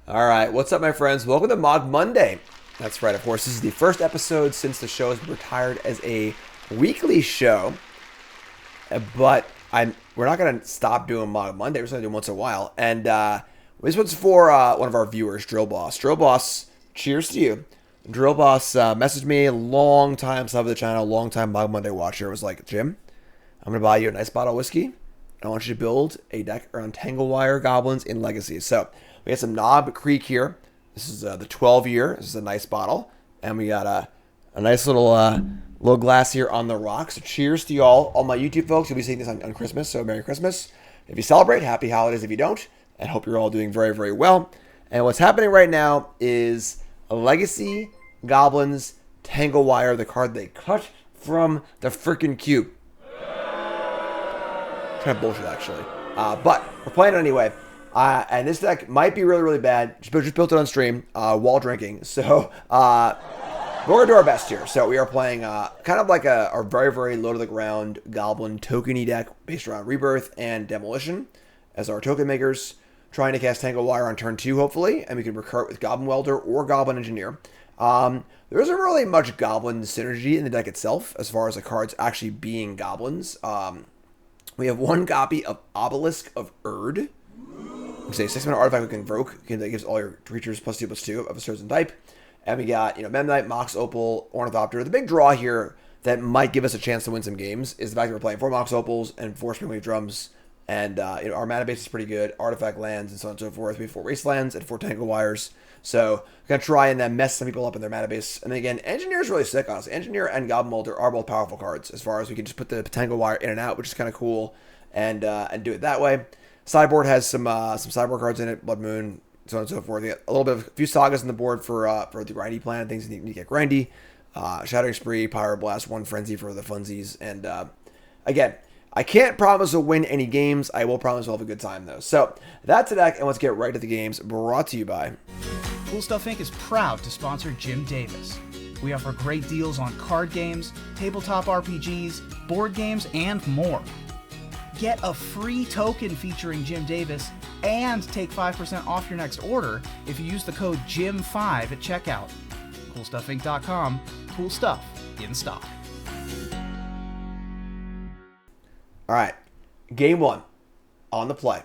All right, what's up, my friends? Welcome to Mogg Monday. That's right, of course, this is the first episode since the show has been retired as a weekly show. But we're not going to stop doing Mogg Monday. We're just going to do it once in a while. And this one's for one of our viewers, Drill Boss. Drill Boss, cheers to you. Drill Boss messaged me a long time, sub of the channel, long time Mogg Monday watcher. It was like, Jim, I'm going to buy you a nice bottle of whiskey. I want you to build a deck around Tangle Wire, Goblins, and Legacy. So we got some Knob Creek here. This is the 12-year. This is a nice bottle. And we got a nice little glass here on the rock. So cheers to y'all. All my YouTube folks, you'll be seeing this on Christmas. So Merry Christmas. If you celebrate, happy holidays if you don't. And hope you're all doing very, very well. And what's happening right now is a Legacy, Goblins, Tangle Wire, the card they cut from the freaking cube. Kind of bullshit, actually. But we're playing it anyway. And this deck might be really, really bad. Just built it on stream while drinking. So we're going to do our best here. So we are playing kind of like our very, very low-to-the-ground Goblin token-y deck based around Rebirth and Demolition as our token makers. Trying to cast Tangle Wire on turn 2, hopefully. And we can recur with Goblin Welder or Goblin Engineer. There isn't really much Goblin synergy in the deck itself as far as the cards actually being Goblins. We have one copy of Obelisk of Urd, which is a 6-mana artifact we can invoke. That gives all your creatures +2/+2 of a certain type. And we got, Memnite, Mox Opal, Ornithopter. The big draw here that might give us a chance to win some games is the fact that we're playing 4 Mox Opals and 4 Springleaf Drums. And our mana base is pretty good. Artifact lands and so on and so forth. We have 4 Wastelands and 4 Tangle Wires. So we're going to try and then mess some people up in their mana base. And then again, Engineer is really sick, honestly. Engineer and Goblin Welder are both powerful cards as far as we can just put the Tangle Wire in and out, which is kind of cool, and do it that way. Sideboard has some sideboard cards in it, Blood Moon, so on and so forth. We got a few Sagas on the board for the grindy plan, things that need to get grindy. Shattering Spree, Pyroblast, 1 Frenzy for the funsies. And again, I can't promise to win any games. I will promise we'll have a good time, though. So that's the deck, and let's get right to the games. Brought to you by Cool Stuff Inc. is proud to sponsor Jim Davis. We offer great deals on card games, tabletop RPGs, board games, and more. Get a free token featuring Jim Davis and take 5% off your next order if you use the code JIM5 at checkout. CoolStuffInc.com. Cool stuff in stock. All right, game 1 on the play.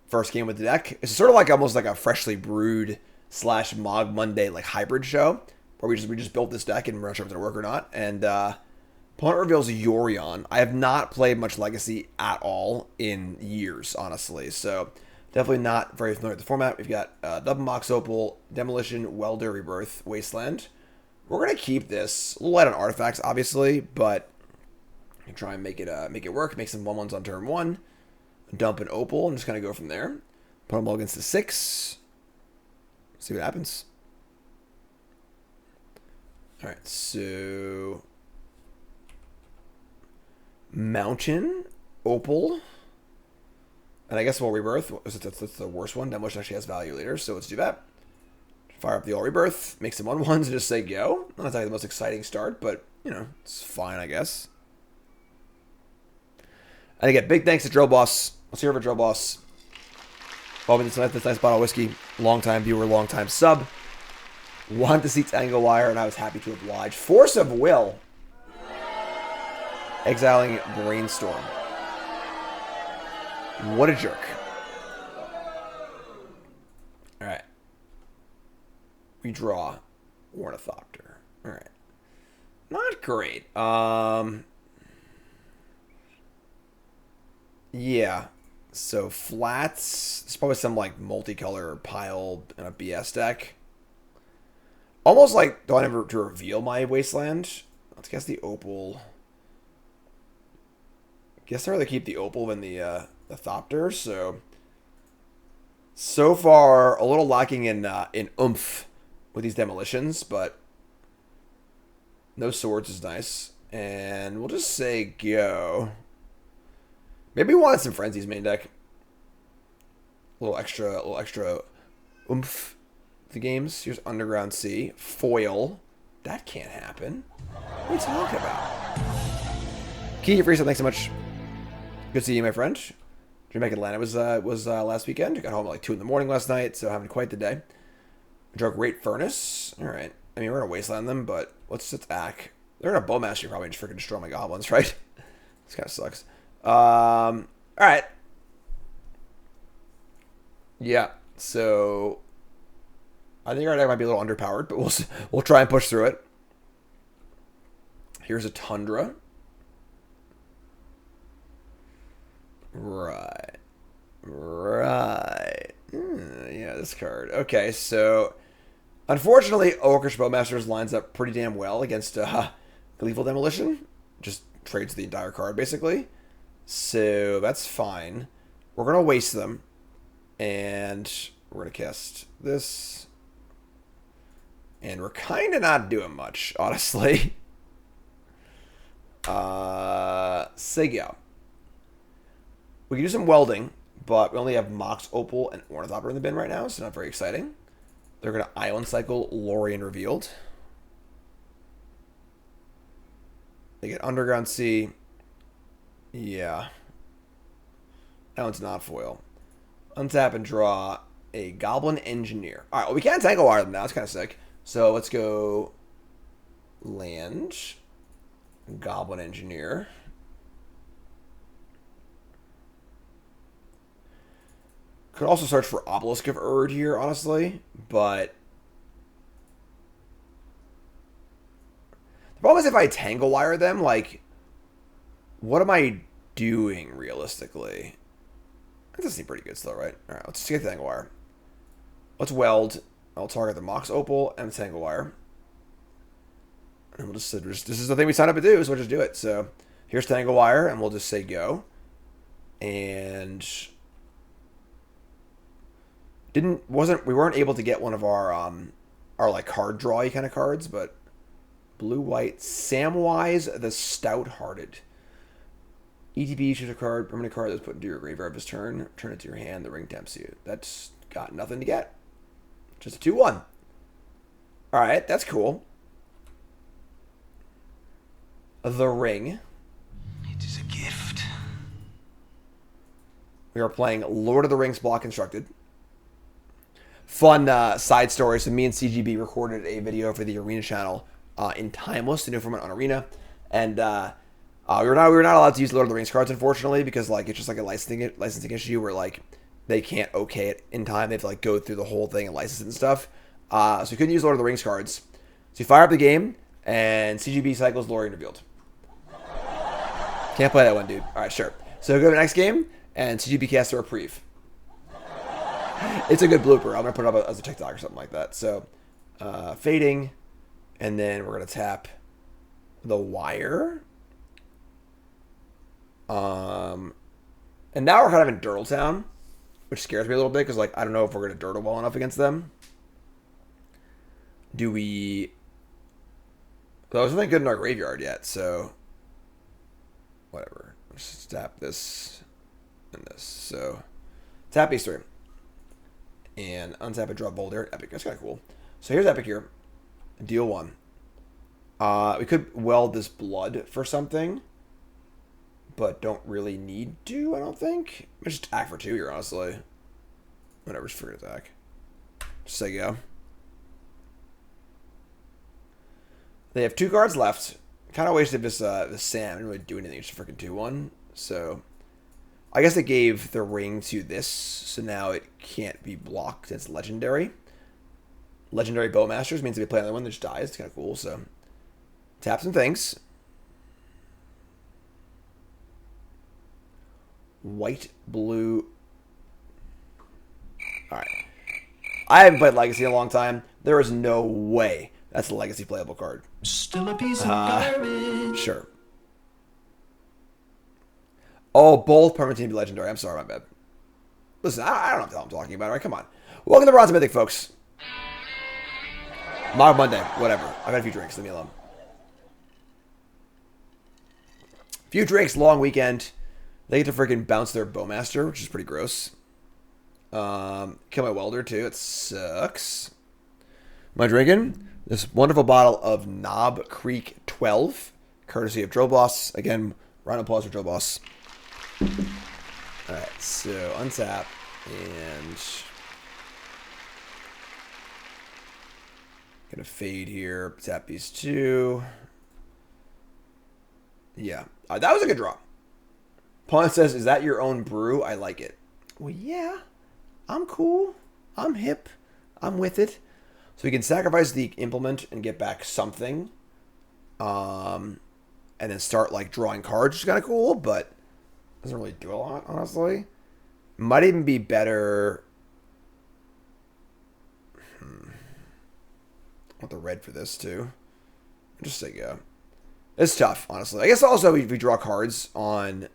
First game with the deck. It's sort of like almost like a freshly brewed / Mogg Monday like hybrid show where we just built this deck and we're not sure if it's gonna work or not. And opponent reveals Yorion. I have not played much Legacy at all in years, honestly. So definitely not very familiar with the format. We've got double Mox Opal, Demolition, Welder, Rebirth, Wasteland. We're gonna keep this a little light on artifacts, obviously, but try and make it work. Make some 1/1s on turn 1. Dump an Opal and just kind of go from there. Put them all against the 6. See what happens. All right, so Mountain, Opal, and I guess we'll Rebirth. That's the worst one. Demolition actually has value later, so let's do that. Fire up the all Rebirth, make some 1/1s, and just say go. Not exactly the most exciting start, but it's fine, I guess. And again, big thanks to Drill Boss. Let's hear for Drill Boss. Bought me this nice bottle of whiskey. Long-time viewer, long-time sub. Wanted to see Tangle Wire, and I was happy to oblige. Force of Will. Exiling Brainstorm. What a jerk. Alright. We draw Ornithopter. Alright. Not great. Yeah, so flats. There's probably some like multicolor pile in a BS deck. Almost like, do I ever to reveal my Wasteland? Let's guess the Opal. Guess I'd rather keep the Opal than the Thopter. So far a little lacking in oomph with these demolitions, but no swords is nice. And we'll just say go. Maybe we wanted some Frenzies main deck. A little extra oomph to the games. Here's Underground Sea. Foil. That can't happen. What are you talking about? Key Freeza, thanks so much. Good to see you, my friend. Jamaica Atlanta was last weekend. I got home at like 2 in the morning last night, so having quite the day. Draw Great Furnace. All right. I mean, we're gonna wasteland them, but let's attack. They're gonna Bowmaster. Probably just freaking destroy my goblins, right? This kind of sucks. All right. Yeah. So I think our deck might be a little underpowered, but we'll try and push through it. Here's a Tundra. Right. Yeah, this card. Okay, so unfortunately, Orcish Bowmasters lines up pretty damn well against Gleeful Demolition. Just trades the entire card, basically. So that's fine. We're going to waste them. And we're going to cast this. And we're kind of not doing much, honestly. Saga. We can do some welding, but we only have Mox Opal and Ornithopter in the bin right now, so not very exciting. They're going to Island Cycle Lorien Revealed. They get Underground Sea. Yeah. That one's not foil. Untap and draw a Goblin Engineer. Alright, well, we can Tangle Wire them now. It's kind of sick. So let's go land. Goblin Engineer. Could also search for Obelisk of Urd here, honestly, but the problem is if I Tangle Wire them, like, what am I doing realistically? That does seem pretty good still, right? All right, let's get Tangle Wire. Let's weld. I'll target the Mox Opal and the Tangle Wire. And we'll just this is the thing we signed up to do, so we'll just do it. So here's Tangle Wire, and we'll just say go. And we weren't able to get one of our like card drawy kind of cards, but blue-white Samwise the Stout-Hearted. ETB, choose a card, permanent card that's put into your graveyard this turn, turn it to your hand, the ring tempts you. That's got nothing to get. Just a 2-1. Alright, that's cool. The ring. It is a gift. We are playing Lord of the Rings Block Constructed. Fun side story. So me and CGB recorded a video for the Arena channel in Timeless, the new format on Arena, and we were not allowed to use Lord of the Rings cards, unfortunately, because like it's just like a licensing issue where like they can't okay it in time. They have to like go through the whole thing and license it and stuff. So we couldn't use Lord of the Rings cards. So you fire up the game, and CGB cycles Lorien Revealed. Can't play that one, dude. All right, sure. So go to the next game, and CGB casts a Reprieve. It's a good blooper. I'm going to put it up as a TikTok or something like that. So, fading, and then we're going to tap the wire. And now we're kind of in Dirtle Town, which scares me a little bit, because like I don't know if we're going to Dirtle well enough against them. Do we... Well, there's nothing good in our graveyard yet, so... Whatever. Let's just tap this and this. So, tap these three. And untap and draw Voldaren Epicure. That's kind of cool. So here's Epicure. Deal 1. We could weld this blood for something, but don't really need to, I don't think. Let's just attack for 2 here, honestly. Whatever, just forget attack. Just say go. They have 2 cards left. Kind of wasted this Sam. I didn't really do anything. It's just freaking 2-1. So I guess it gave the ring to this, so now it can't be blocked. It's legendary. Legendary Bowmasters means if we play another one that just dies. It's kind of cool. So tap some things. White, blue. Alright. I haven't played Legacy in a long time. There is no way that's a Legacy playable card. Still a piece of garbage. Sure. Oh, both permanent team legendary. I'm sorry, my bad. Listen, I don't know what the hell I'm talking about. All right, come on. Welcome to Bronze Mythic, folks. Mogg Monday, whatever. I've had a few drinks. Leave me alone. Few drinks, long weekend. They get to freaking bounce their Bowmaster, which is pretty gross. Kill my Welder, too. It sucks. Am I drinking? This wonderful bottle of Knob Creek 12, courtesy of Drill Boss. Again, round of applause for Drill Boss. Alright, so untap and gonna fade here. Tap these two. Yeah, that was a good draw. Pawn says, "Is that your own brew? I like it." Well, yeah, I'm cool. I'm hip. I'm with it. So we can sacrifice the implement and get back something. And then start like drawing cards, which is kind of cool, but doesn't really do a lot, honestly. Might even be better. I want the red for this too. Just say go. It's tough, honestly. I guess also if we draw cards on.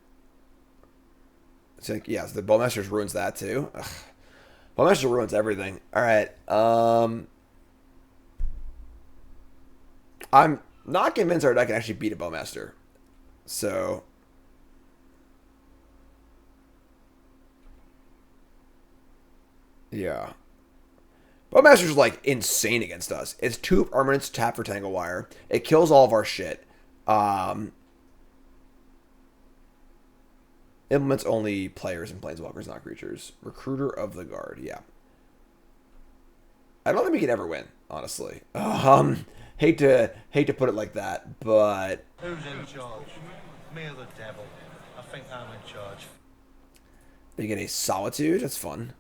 It's like, yeah, so the Bowmasters ruins that too. Ugh. Bowmaster ruins everything. All right. I'm not convinced our deck can actually beat a Bowmaster. So. Yeah. Bowmaster's like insane against us. It's 2 permanents tap for Tangle Wire. It kills all of our shit. Implements only players and planeswalkers, not creatures. Recruiter of the Guard, yeah. I don't think we could ever win, honestly. Hate to put it like that, but Who's in charge? Me or the devil? I think I'm in charge. they get a Solitude. That's fun.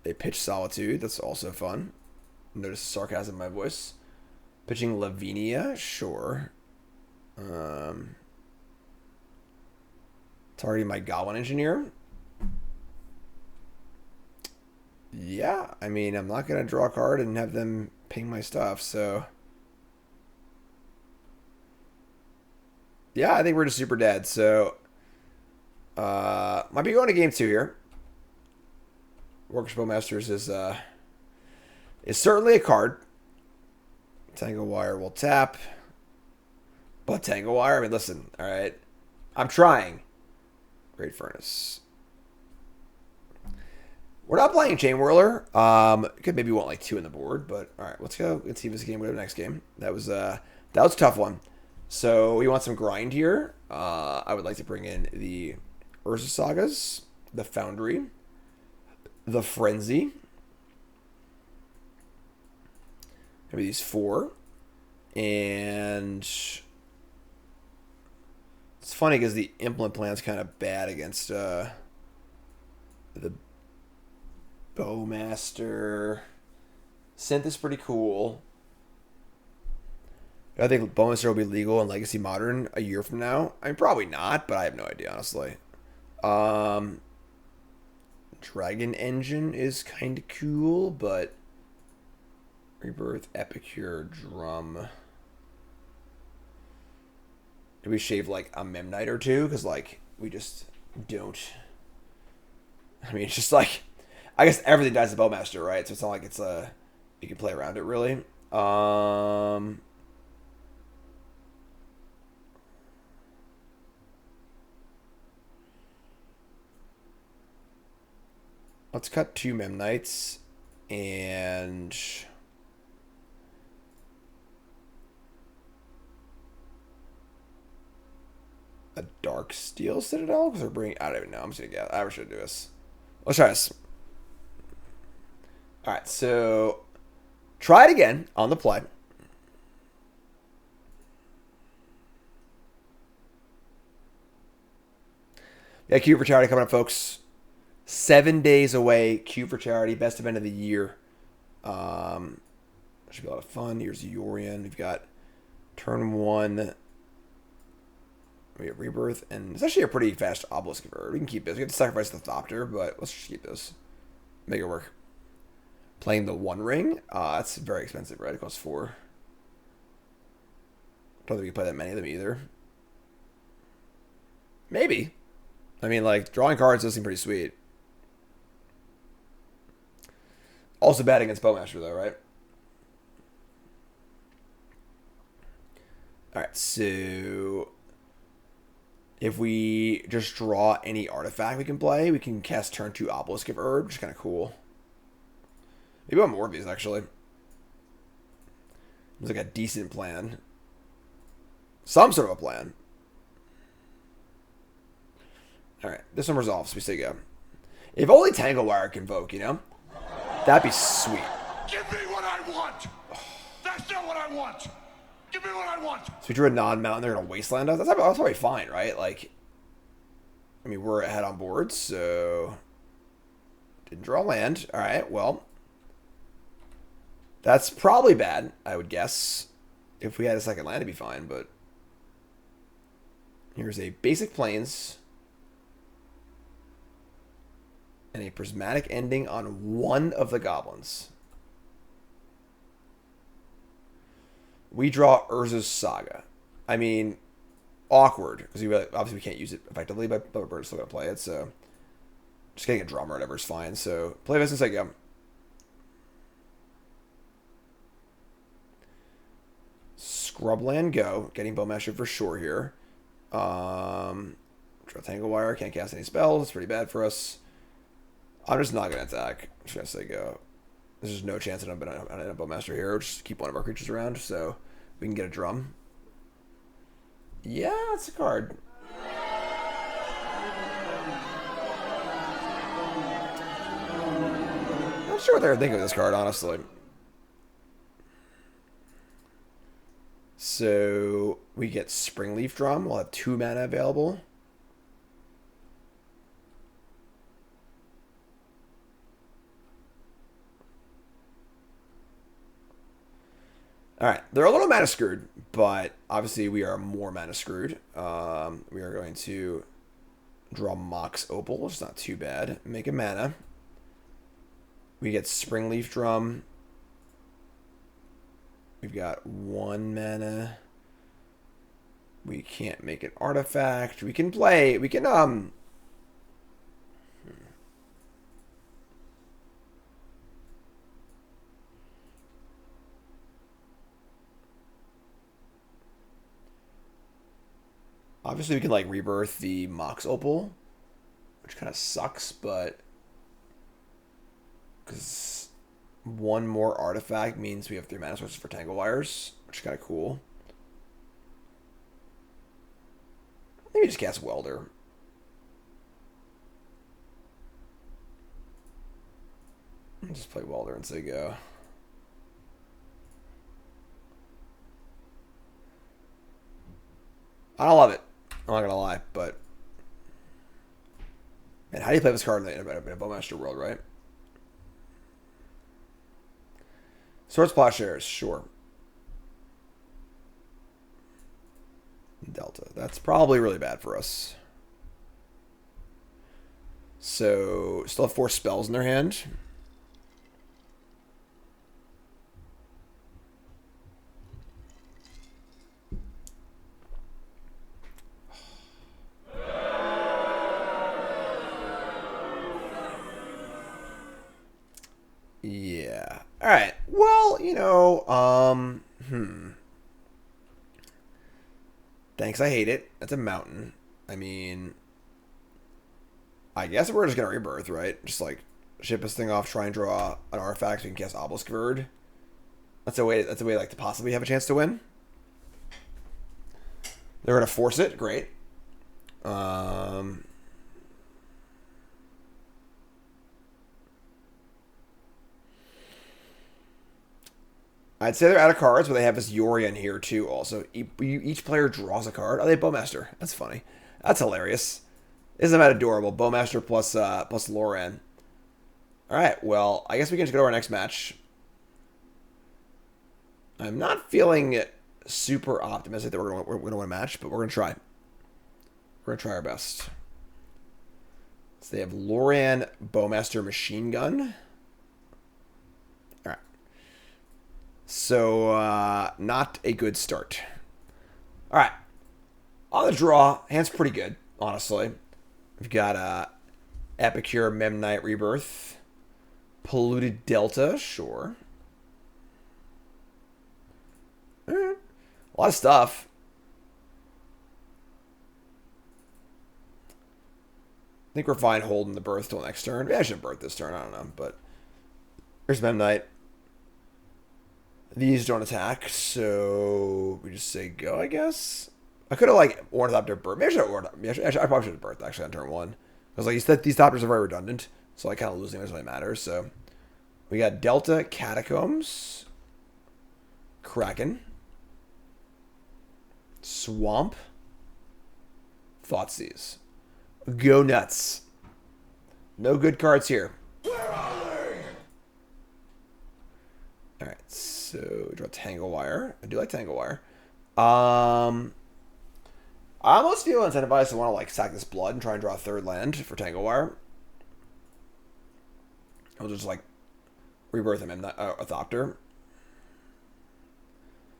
They pitch Solitude. That's also fun. Notice the sarcasm in my voice. Pitching Lavinia, sure. Targeting my Goblin Engineer. Yeah, I mean, I'm not going to draw a card and have them ping my stuff, so. Yeah, I think we're just super dead, so. Might be going to game 2 here. Orcish Bowmasters is certainly a card. Tangle Wire will tap. But Tangle Wire, I mean, listen, all right. I'm trying. Great Furnace. We're not playing Chain Whirler. Could maybe want like 2 on the board, but all right, let's go. Let's see this game. Go to the next game. That was a tough one. So we want some grind here. I would like to bring in the Urza Sagas, the Foundry, the Frenzy. Maybe these 4. And it's funny because the implement plan's kind of bad against the Bowmaster. Synth is pretty cool. I think Bowmaster will be legal in Legacy Modern a year from now. I mean, probably not, but I have no idea, honestly. Dragon Engine is kind of cool, but Rebirth, Epicure, Drum. Do we shave like a Memnite or 2? Because like we just don't. I mean, it's just like, I guess everything dies to Bowmaster, right? So it's not like it's you can play around it really. Let's cut 2 Memnites and a Darksteel Citadel? Because we're bringing, I don't even know. I'm just going to get, I should do this. Let's try this. Alright, so try it again on the play. Yeah, Cube for Charity coming up, folks. 7 days away. Cube for Charity, best event of the year. Should be a lot of fun. Here's Yorion. We've got turn 1. We have Rebirth, and it's actually a pretty fast Obelisk of Urd. We can keep this. We have to sacrifice the Ornithopter, but let's just keep this. Make it work. Playing the One Ring. That's very expensive, right? It costs 4. Don't think we can play that many of them either. Maybe. I mean, like, drawing cards does seem pretty sweet. Also bad against Bowmaster, though, right? Alright, so if we just draw any artifact we can play, we can cast turn 2 Obelisk of Urd, which is kind of cool. Maybe one more of these, actually. It's like a decent plan. Some sort of a plan. Alright, this one resolves. We say go. If only Tangle Wire can invoke, you know? That'd be sweet. Give me what I want! That's not what I want! Give me what I want! So we drew a non-mountain, they're gonna Wasteland us. That's probably fine, right? Like, I mean, we're ahead on board, so... Didn't draw land. Alright, well... That's probably bad, I would guess. If we had a second land, it'd be fine, but... Here's a basic plains. And a prismatic ending on one of the goblins. We draw Urza's Saga. I mean, awkward, because obviously we can't use it effectively, but we're still going to play it, so... Just getting a drum or whatever is fine, so... Play this and say go. Scrubland, go. Getting Bowmaster for sure here. Draw Tangle Wire. Can't cast any spells. It's pretty bad for us. I'm just not going to attack. I'm just going to say go. There's just no chance that I'm going to end up Bowmaster here. We'll just keep one of our creatures around so we can get a drum. Yeah, it's a card. I'm not sure what they were thinking of this card, honestly. So we get Springleaf Drum. We'll have 2 mana available. Alright, they're a little mana screwed, but obviously we are more mana screwed. We are going to draw Mox Opal, which is not too bad. Make a mana. We get Springleaf Drum. We've got 1 mana. We can't make an artifact. We can play. We can obviously we can like rebirth the Mox Opal, which kind of sucks, but because 1 more artifact means we have 3 mana sources for Tangle Wires, which is kind of cool. Maybe just cast Welder. Just play Welder and say go. I don't love it. I'm not gonna lie, but man, how do you play this card in a Bowmaster world, right? Sword Plowshares, sure. Delta. That's probably really bad for us. So, still have 4 spells in their hand. Yeah. All right. Well, you know, Thanks, I hate it. That's a mountain. I mean, I guess we're just gonna rebirth, right? Just like ship this thing off, try and draw an artifact so we can cast Obelisk of Urd. That's a way like to possibly have a chance to win. They're gonna force it, great. I'd say they're out of cards, but they have this Yorion here too. Also, each player draws a card. Oh, they have Bowmaster. That's funny. That's hilarious. Isn't that adorable? Bowmaster plus Loran. All right. Well, I guess we can just go to our next match. I'm not feeling super optimistic that we're going to win a match, but we're going to try. We're going to try our best. So they have Loran, Bowmaster, Machine Gun. So, not a good start. All right. On the draw, hand's pretty good, honestly. We've got Epicure, Memnite, Rebirth. Polluted Delta, sure. A lot of stuff. I think we're fine holding the birth till next turn. Maybe I should birth this turn, I don't know. But here's Memnite. These don't attack, so we just say go, I guess. I could have like Ornithopter Birth. Maybe I probably should have Birth actually on turn 1. Because like you said, these Thopters are very redundant. So like kind of losing doesn't really matter. So we got Delta, Catacombs, Kraken, Swamp, Thoughtseize. Go nuts. No good cards here. Alright, so draw Tangle Wire. I do like Tangle Wire. I almost feel incentivized to want to like sack this blood and try and draw a 3rd land for Tangle Wire. I'll just like rebirth him a Thopter.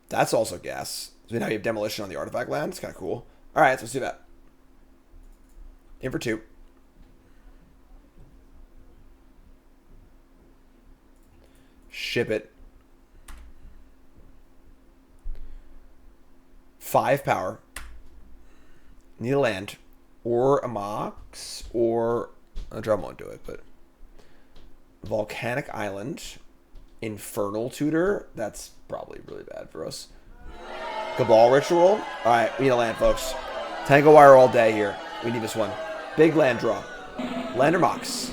That's also gas. So now you have demolition on the artifact land. It's kind of cool. Alright, so let's do that. In for 2. Ship it. 5 power. Need a land. Or a Mox. Or a Drum won't do it, but Volcanic Island. Infernal Tutor. That's probably really bad for us. Cabal Ritual. Alright, we need a land, folks. Tangle Wire all day here. We need this one. Big land draw. Land or Mox.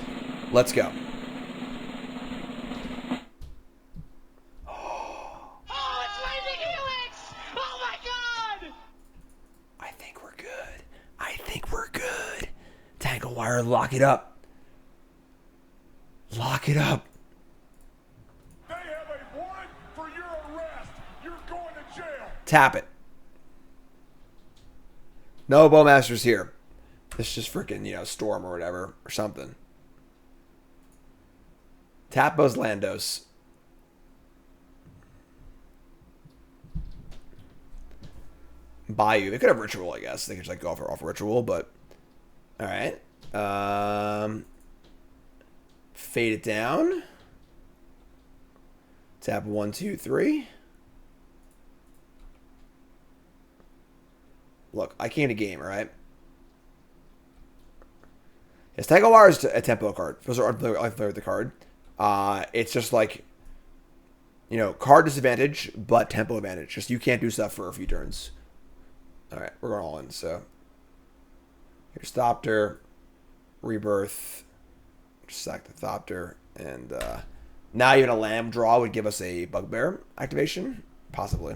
Let's go. Oh, it's Lightning Helix! Oh my god! I think we're good. I think we're good. Tangle Wire, lock it up. Lock it up. They have a warrant for your arrest. You're going to jail. Tap it. No Bowmasters here. This is just freaking, Storm or whatever, or something. Tap those Landos. Bayou. They could have Ritual, I guess. They could just like go off Ritual, but alright. Fade it down. Tap 1, 2, 3. Look, I came to game, alright? Yes, Tangle Wire is a tempo card. Those are unfamiliar with the card. It's just like, card disadvantage, but tempo advantage. Just you can't do stuff for a few turns. Alright, we're going all in, so. Here's Thopter. Rebirth. Sack the Thopter. And now even a Lamb draw would give us a Bugbear activation. Possibly.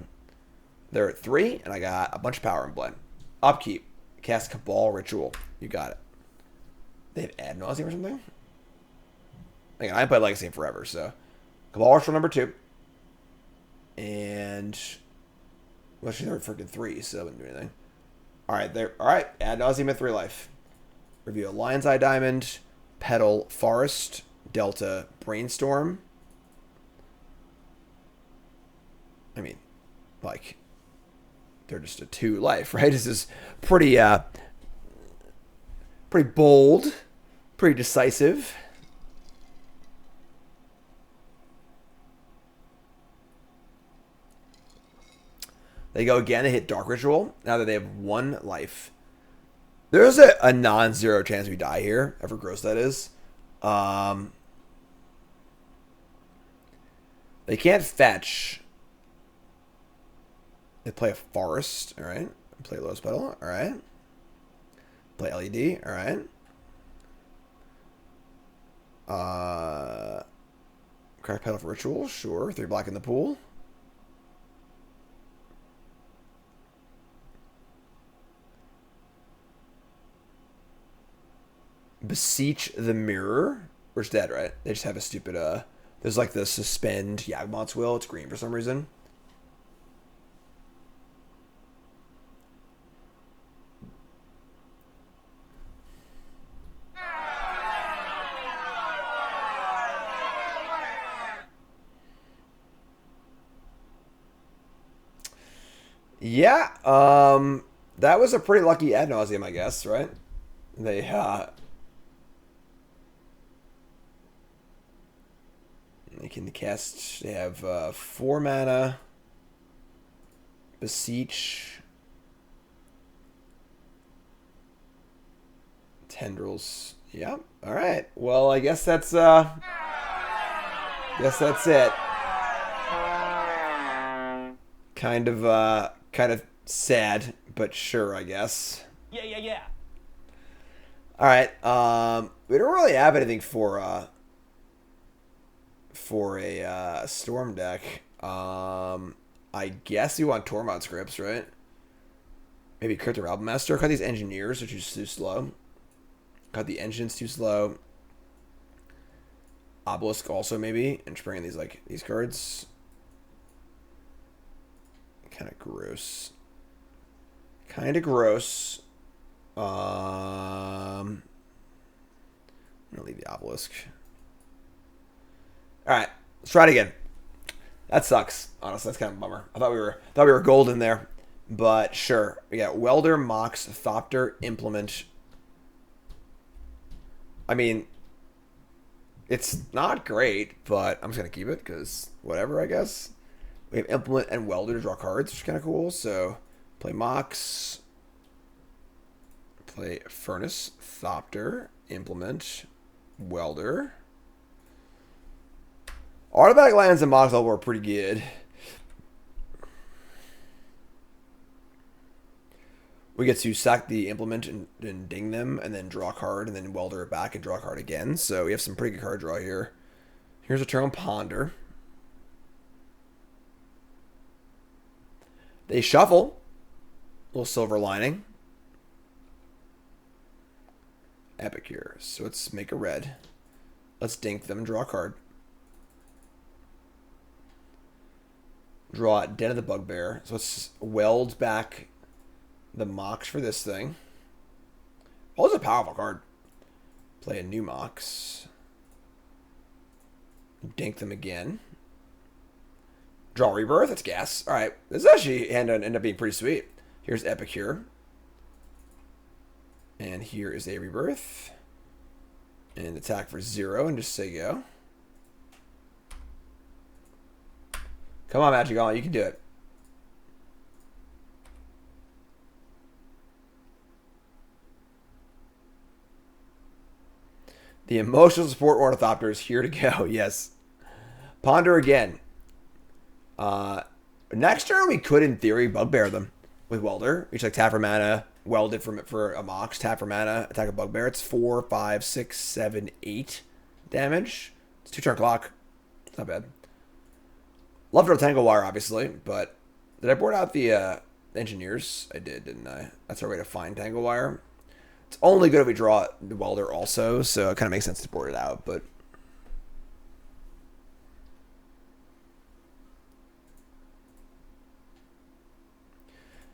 They're at 3, and I got a bunch of power in play. Upkeep. Cast Cabal Ritual. You got it. They have Ad Nauseam or something? Again, I haven't played Legacy in forever, so. Cabal Ritual number 2. And well, actually, they're at freaking 3, so that wouldn't do anything. Alright, there. Alright, Ad Nauseam at 3 life. Review a Lion's Eye Diamond, Petal, Forest, Delta, Brainstorm. I mean, like, they're just a 2 life, right? This is pretty bold, pretty decisive. They go again and hit Dark Ritual. Now that they have 1 life. There's a non-zero chance we die here. However gross that is. They can't fetch. They play a Forest. Alright. Play Lotus Petal. Alright. Play LED. Alright. Crack Petal for Ritual. Sure. 3 black in the pool. Beseech the Mirror. We're just dead, right? They just have a stupid, there's like the Suspend Yawgmoth's Will. It's green for some reason. Yeah, that was a pretty lucky Ad Nauseam, I guess, right? They can cast. They have 4 mana. Beseech. Tendrils. Yeah. All right. Well, I guess that's it. Kind of sad, but sure, I guess. Yeah. All right. We don't really have anything for a storm deck. I guess you want Tormod scripts, right? Maybe Goblin Rabblemaster. Cut these engineers, which is too slow. Cut the engines too slow. Obelisk also maybe, and just bring in these cards. Kind of gross. I'm gonna leave the Obelisk. All right, let's try it again. That sucks. Honestly, that's kind of a bummer. I thought we were golden there, but sure. We got Welder, Mox, Thopter, Implement. I mean, it's not great, but I'm just gonna keep it because whatever, I guess. We have Implement and Welder to draw cards, which is kind of cool. So play Mox, play Furnace, Thopter, Implement, Welder. Automatic lands and Mox Opal were pretty good. We get to sack the Implement and ding them, and then draw a card, and then Welder it back and draw a card again. So we have some pretty good card draw here. Here's a turn on Ponder. They shuffle. Little silver lining. Epicure. So let's make a red. Let's dink them and draw a card. Draw Den of the Bugbear. So let's weld back the Mox for this thing. Oh, this is a powerful card. Play a new Mox. Dink them again. Draw Rebirth. That's gas. All right. This actually ended up being pretty sweet. Here's Epicure. And here is a Rebirth. And attack for 0 and just say go. Come on, Magic Gauntlet. You can do it. The emotional support Ornithopter is here to go. Yes. Ponder again. Next turn, we could, in theory, Bugbear them with Welder. We just tap for mana, weld it for a Mox, tap for mana, attack a Bugbear. It's 4, 5, 6, 7, 8 damage. It's 2-turn clock. It's not bad. Love to Tangle Wire, obviously, but did I board out the engineers? I did, didn't I? That's our way to find Tangle Wire. It's only good if we draw the Welder also, so it kind of makes sense to board it out, but...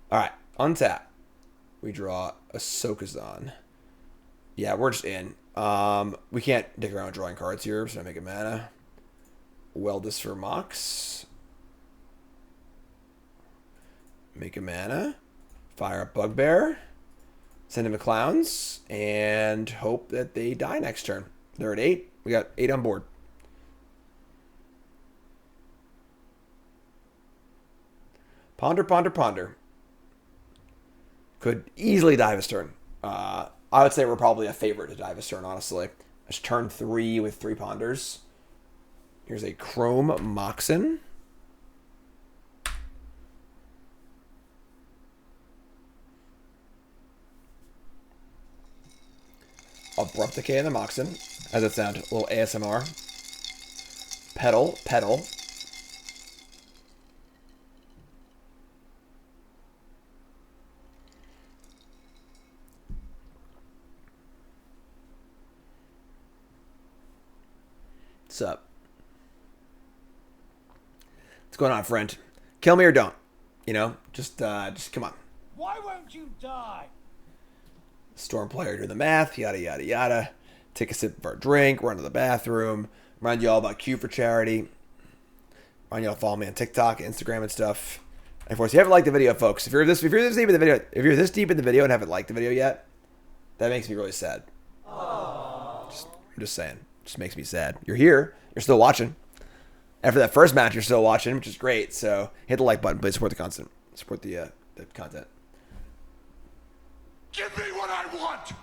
Alright, untap. We draw a Sokenzan. Yeah, we're just in. We can't dick around drawing cards here, so I make a mana. Weld this for Mox. Make a mana. Fire up Bugbear. Send him to Clowns. And hope that they die next turn. They're at 8. We got 8 on board. Ponder, ponder, ponder. Could easily die this turn. I would say we're probably a favorite to die this turn, honestly. It's turn 3 with 3 ponders. Here's a Chrome Moxen. Abrupt Decay in the Moxen. How's that sound? A little ASMR. Petal, Petal. What's up? What's going on, friend? Kill me or don't. You know, just come on. Why won't you die? Storm player doing the math, yada yada yada. Take a sip of our drink, run to the bathroom. Remind you all about Q for charity. Remind you all to follow me on TikTok, Instagram, and stuff. And of course, if you haven't liked the video, folks, if you're this deep in the video, and haven't liked the video yet, that makes me really sad. I'm just saying, just makes me sad. You're here, you're still watching. After that first match, you're still watching, which is great. So hit the like button, please support the content. Support the content. Give me what I want!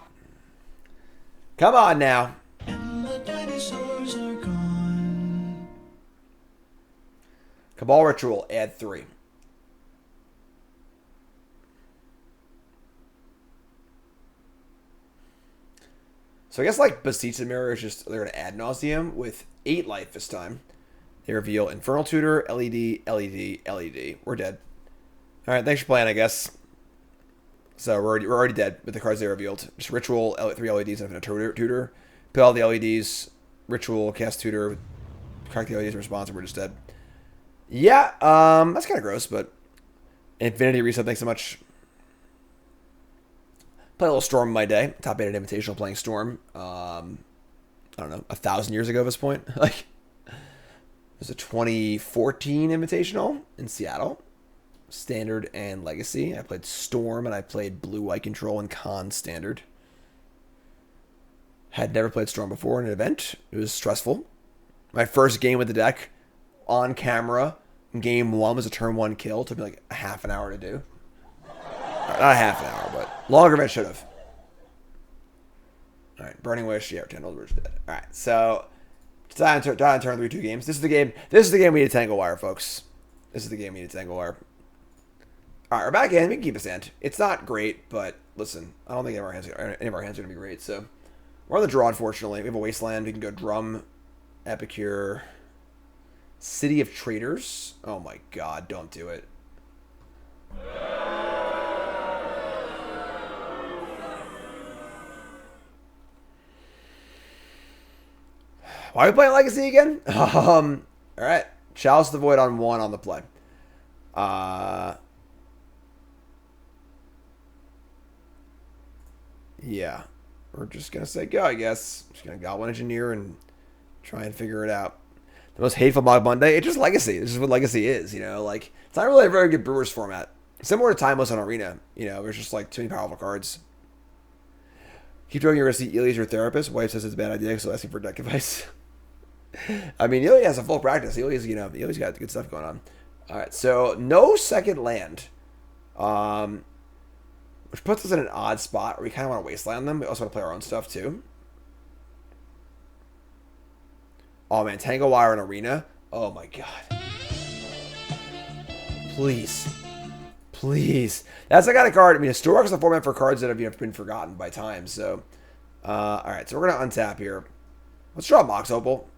Come on now. And the dinosaurs are gone. Cabal Ritual, add 3. So I guess like Basita Mirror is just, they're going to add Nauseam with 8 life this time. They reveal Infernal Tutor, LED, LED, LED. We're dead. Alright, thanks for playing, I guess. So we're already dead with the cards they revealed. Just Ritual, 3 LEDs, and a Tutor. Put all the LEDs, Ritual, cast Tutor, crack the LEDs in response, and we're just dead. Yeah, that's kind of gross, but Infinity Reset, thanks so much. Play a little Storm in my day. Top 8 at Invitational playing Storm. I don't know, 1,000 years ago at this point. Like, it was a 2014 Invitational in Seattle. Standard and Legacy. I played Storm and I played Blue White Control and Con Standard. Had never played Storm before in an event. It was stressful. My first game with the deck on camera, game 1 was a turn 1 kill. It took me like a half an hour to do. Not a half an hour, but longer than I should have. Alright, Burning Wish, yeah, Tangle Wire dead. Alright, so die on turn 3-2 games. This is the game we need to Tangle Wire, folks. This is the game we need to Tangle Wire. Alright, we're back in. We can keep a stand. It's not great, but listen, I don't think any of our hands are going to be great, so we're on the draw, unfortunately. We have a Wasteland. We can go Drum, Epicure, City of Traders. Oh my god, don't do it. Why are we playing Legacy again? Alright. Chalice the Void on 1 on the play. Yeah. We're just going to say go, I guess. Just going to Goblin Engineer and try and figure it out. The most hateful Mogg Monday, it's just Legacy. This is what Legacy is, you know? Like, it's not really a very good Brewers format. Similar to Timeless on Arena. You know, there's just like too many powerful cards. Keep throwing your receipt. Ili's your therapist. Wife says it's a bad idea, so asking for deck advice. I mean, Ili has a full practice. Ili's, you know, Ili's got good stuff going on. Alright, so no second land. Which puts us in an odd spot where we kind of want to wasteland them. We also want to play our own stuff, too. Oh, man. Tangle Wire and Arena. Oh, my God. Please. Please. That's the kind of card. I mean, Historic is the format for cards that have been forgotten by time. So, alright. So, we're going to untap here. Let's draw Mox Opal.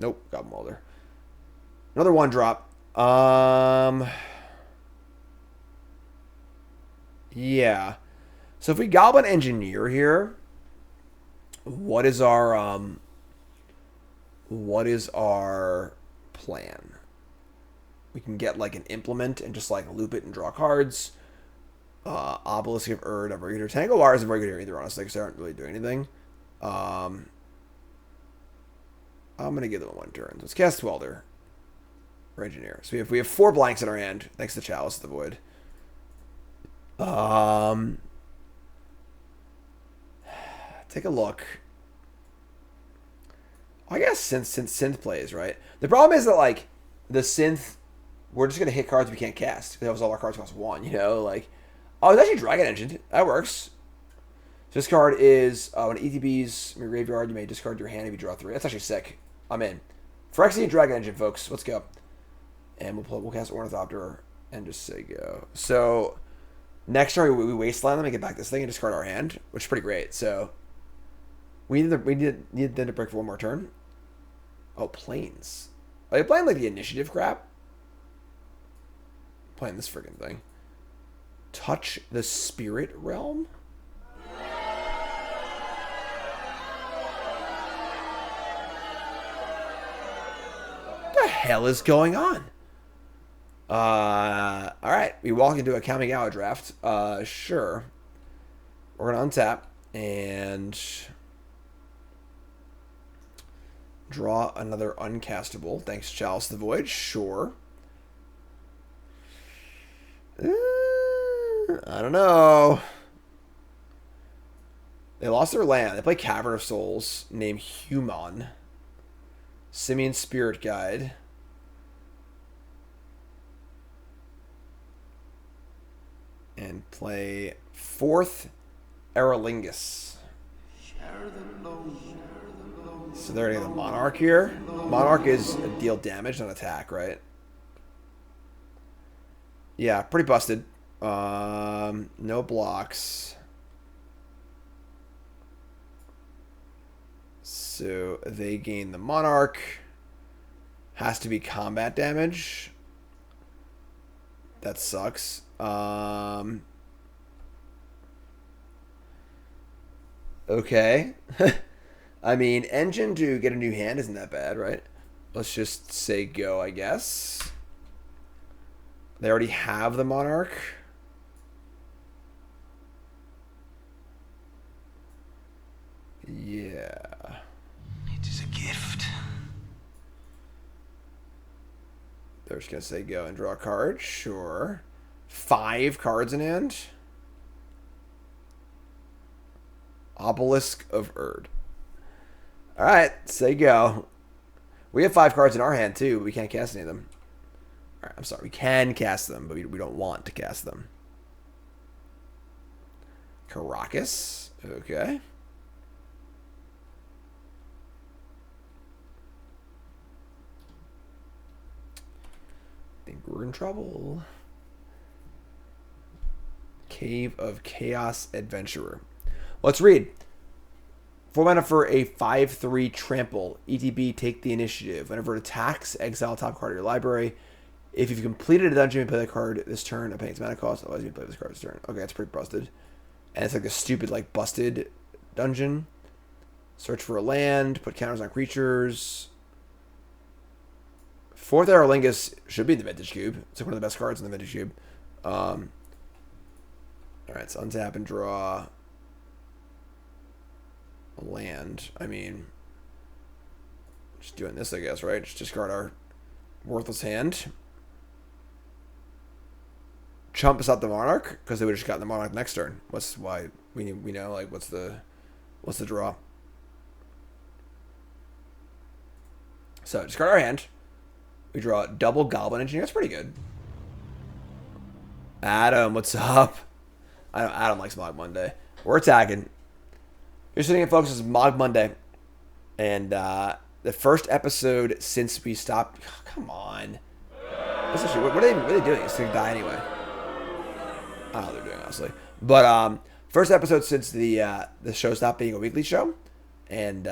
Nope. Goblin Welder. Another 1-drop. Yeah. So if we Goblin Engineer here, what is our plan? We can get like an Implement and just like loop it and draw cards. Obelisk of Urd, a very good here. Tangle Wire is a very good here either, honestly, because they aren't really doing anything. I'm gonna give them 1 turn. Let's cast Welder or Engineer. So we have 4 blanks in our hand, thanks to Chalice of the Void. Take a look. I guess synth plays, right? The problem is that like the synth, we're just gonna hit cards we can't cast. That was all our cards cost 1, you know, like oh, it's actually Dragon Engine. That works. So this card is when ETBs from your graveyard, you may discard your hand if you draw 3. That's actually sick. I'm in. Phyrexian Dragon Engine, folks. Let's go. And we'll cast Ornithopter and just say go. So next turn we wasteland them and get back this thing and discard our hand, which is pretty great. So we need them to break for 1 more turn. Oh, Plains. Are they playing like the initiative crap? Playing this freaking thing. Touch the Spirit Realm? What the hell is going on? Alright. We walk into a Kamigawa draft. Sure. We're going to untap and draw another uncastable. Thanks, Chalice of the Void. Sure. I don't know. They lost their land. They play Cavern of Souls, named Human. Simian Spirit Guide. And play 4th Eralingus. So they're going to get a Monarch here. Monarch is a deal damage, not attack, right? Yeah, pretty busted. No blocks. So they gain the Monarch. Has to be combat damage. That sucks. Okay. I mean, engine to get a new hand isn't that bad, right? Let's just say go, I guess. They already have the Monarch. Yeah. It is a gift. They're just going to say go and draw a card. Sure. 5 cards in hand. Obelisk of Urd. Alright, say go. We have 5 cards in our hand, too. But we can't cast any of them. Alright, I'm sorry. We can cast them, but we don't want to cast them. Caracas. Okay. Think we're in trouble. Cave of Chaos Adventurer. Let's read. 4 mana for a 5/3 trample. ETB, take the initiative. Whenever it attacks, exile top card of your library. If you've completed a dungeon, you play the card this turn. I'm paying its mana cost. Otherwise, you play this card this turn. Okay, that's pretty busted. And it's like a stupid, like, busted dungeon. Search for a land. Put counters on creatures. 4th Aerolingus should be in the Vintage Cube. It's like one of the best cards in the Vintage Cube. Alright, so untap and draw a land. I mean, just doing this, I guess, right? Just discard our worthless hand. Chump us out the Monarch, because they would have just gotten the Monarch next turn. Why we know, like, what's the draw? So discard our hand. We draw double Goblin Engineer. That's pretty good. Adam, what's up? I know Adam likes Mogg Monday. We're attacking. You're sitting in, folks. This is Mogg Monday. And the first episode since we stopped... Oh, come on. What are they doing? It's going to die anyway. I don't know what they're doing, honestly. But first episode since the show stopped being a weekly show. And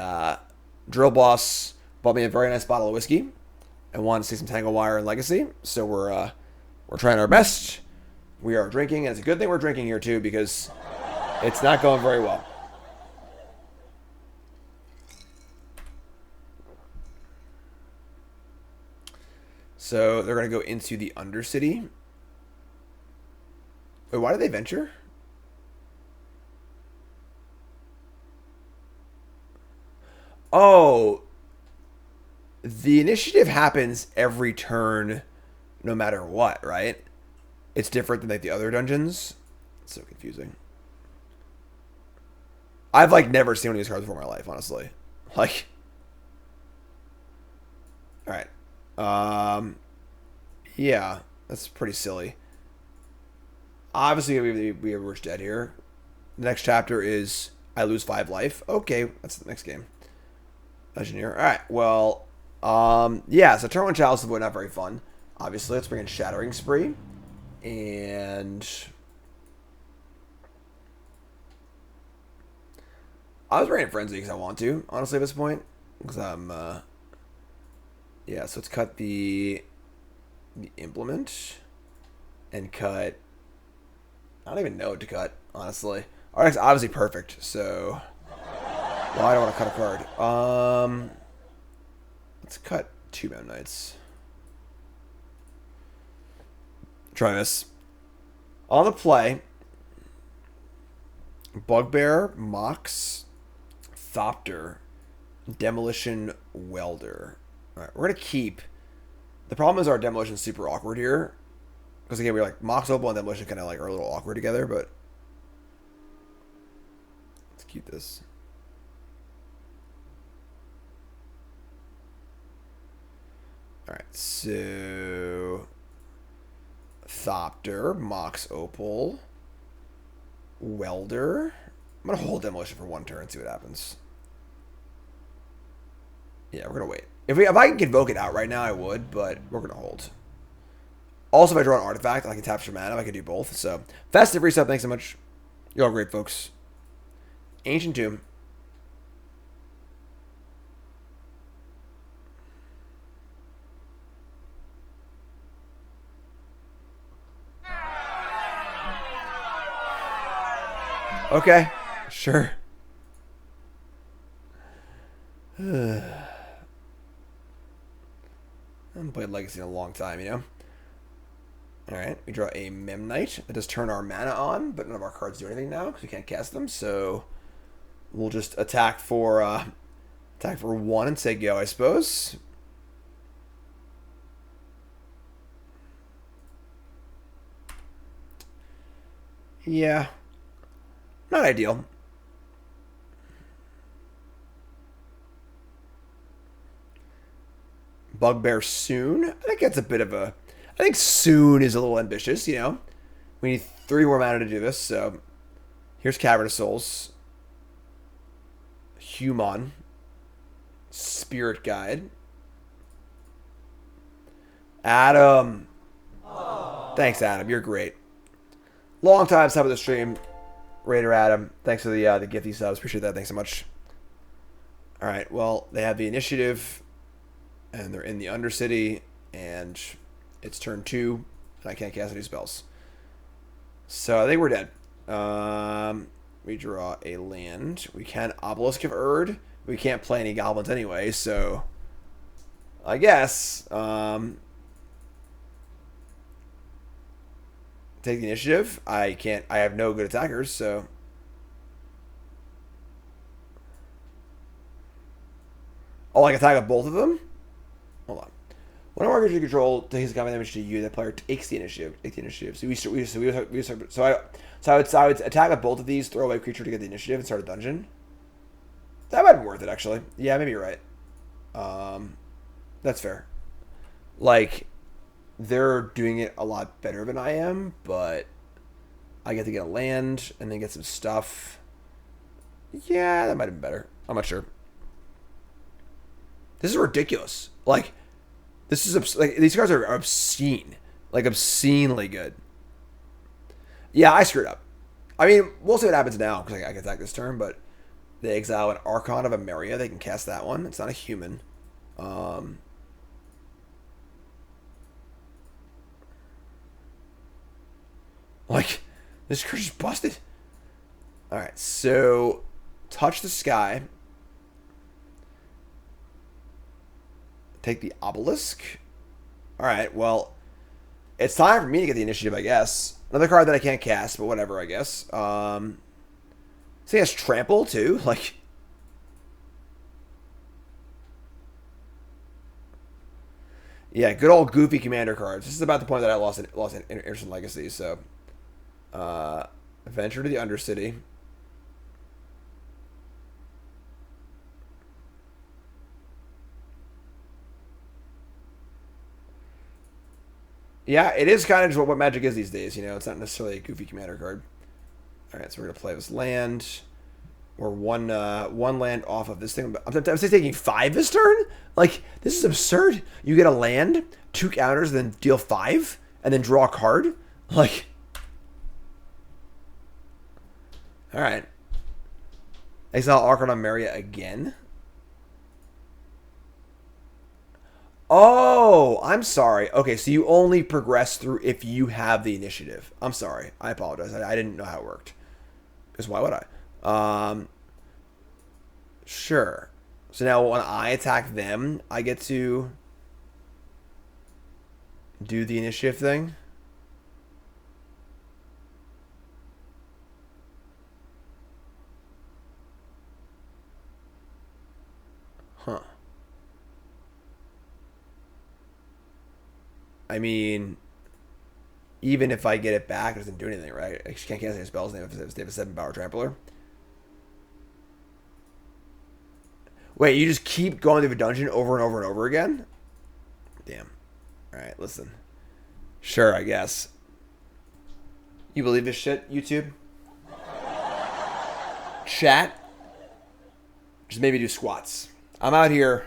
Drill Boss bought me a very nice bottle of whiskey. And wanted to see some Tangle Wire and Legacy. So we're trying our best. We are drinking, and it's a good thing we're drinking here too, because it's not going very well. So they're going to go into the Undercity. Wait, why did they venture? Oh, the initiative happens every turn, no matter what, right? It's different than like the other dungeons. It's so confusing. I've like never seen one of these cards before in my life, honestly. Like, all right, yeah, that's pretty silly. Obviously, we have Rich Dead here. The next chapter is I lose 5 life. Okay, that's the next game. Engineer. All right, well. Yeah, so turn 1 Chalice of Void, not very fun. Obviously, let's bring in Shattering Spree. And I was bringing Frenzy because I want to, honestly, at this point. Because I'm, yeah, so let's cut the implement. And cut, I don't even know what to cut, honestly. Our deck's obviously perfect, so well, I don't want to cut a card. Let's cut 2 Memnites. Try this. On the play, Bugbear, Mox, Thopter, Demolition Welder. Alright, we're going to keep. The problem is our Demolition's super awkward here. Because again, we're like, Mox Opal and Demolition kind of like are a little awkward together, but let's keep this. Alright, so Thopter, Mox Opal, Welder. I'm going to hold Demolition for 1 turn and see what happens. Yeah, we're going to wait. If I can invoke it out right now, I would, but we're going to hold. Also, if I draw an artifact, I can tap for mana. I can do both. So, Festive Reset, thanks so much. You're all great, folks. Ancient Tomb. Okay, sure. I haven't played Legacy in a long time, you know? Alright, we draw a Memnite. That does turn our mana on, but none of our cards do anything now because we can't cast them, so we'll just attack for 1 and say go, I suppose. Yeah. Not ideal. Bugbear soon. I think that's a bit of a... I think soon is a little ambitious, you know. We need 3 more mana to do this, so... Here's Cavern of Souls. Human. Spirit Guide. Adam. Thanks, Adam. You're great. Long time sub of the stream. Raider Adam. Thanks for the gifty subs. Appreciate that. Thanks so much. Alright, well, they have the initiative... And they're in the Undercity, and it's turn 2, and I can't cast any spells. So I think we're dead. We draw a land. We can Obelisk of Urd. We can't play any goblins anyway, so I guess take the initiative. I have no good attackers, so oh, I can attack both of them? Hold on. When a marker you control takes combat damage to you, that player takes the initiative. Take the initiative. So I would attack with both of these, throw away a creature to get the initiative, and start a dungeon. That might be worth it, actually. Yeah, maybe you're right. That's fair. Like, they're doing it a lot better than I am, but I get to get a land and then get some stuff. Yeah, that might have been better. I'm not sure. This is ridiculous. Like, this is like these cards are obscene, like obscenely good. Yeah, I screwed up. I mean, we'll see what happens now because I can attack this turn. But they exile an Archon of Emeria. They can cast that one. It's not a human. Like, this card is busted. All right, so touch the sky. Take the Obelisk. Alright, well, it's time for me to get the initiative, I guess. Another card that I can't cast, but whatever, I guess. So he has Trample, too. Like, yeah, good old goofy commander cards. This is about the point that I lost an interest in Legacy, so... Venture to the Undercity. Yeah, it is kind of just what Magic is these days, you know. It's not necessarily a goofy commander card. All right, so we're going to play this land. We're one land off of this thing. I'm taking 5 this turn? Like, this is absurd. You get a land, 2 counters, then deal 5, and then draw a card? Like, all right. Exile Archon on Maria again. Oh, I'm sorry. Okay, so you only progress through if you have the initiative. I'm sorry. I apologize. I didn't know how it worked. Because why would I? Sure. So now when I attack them, I get to do the initiative thing. Huh. I mean, even if I get it back, it doesn't do anything, right? I just can't cast any spells. They have a 7-power trampler. Wait, you just keep going through the dungeon over and over and over again? Damn. Alright, listen. Sure, I guess. You believe this shit, YouTube? Chat? Just maybe do squats. I'm out here,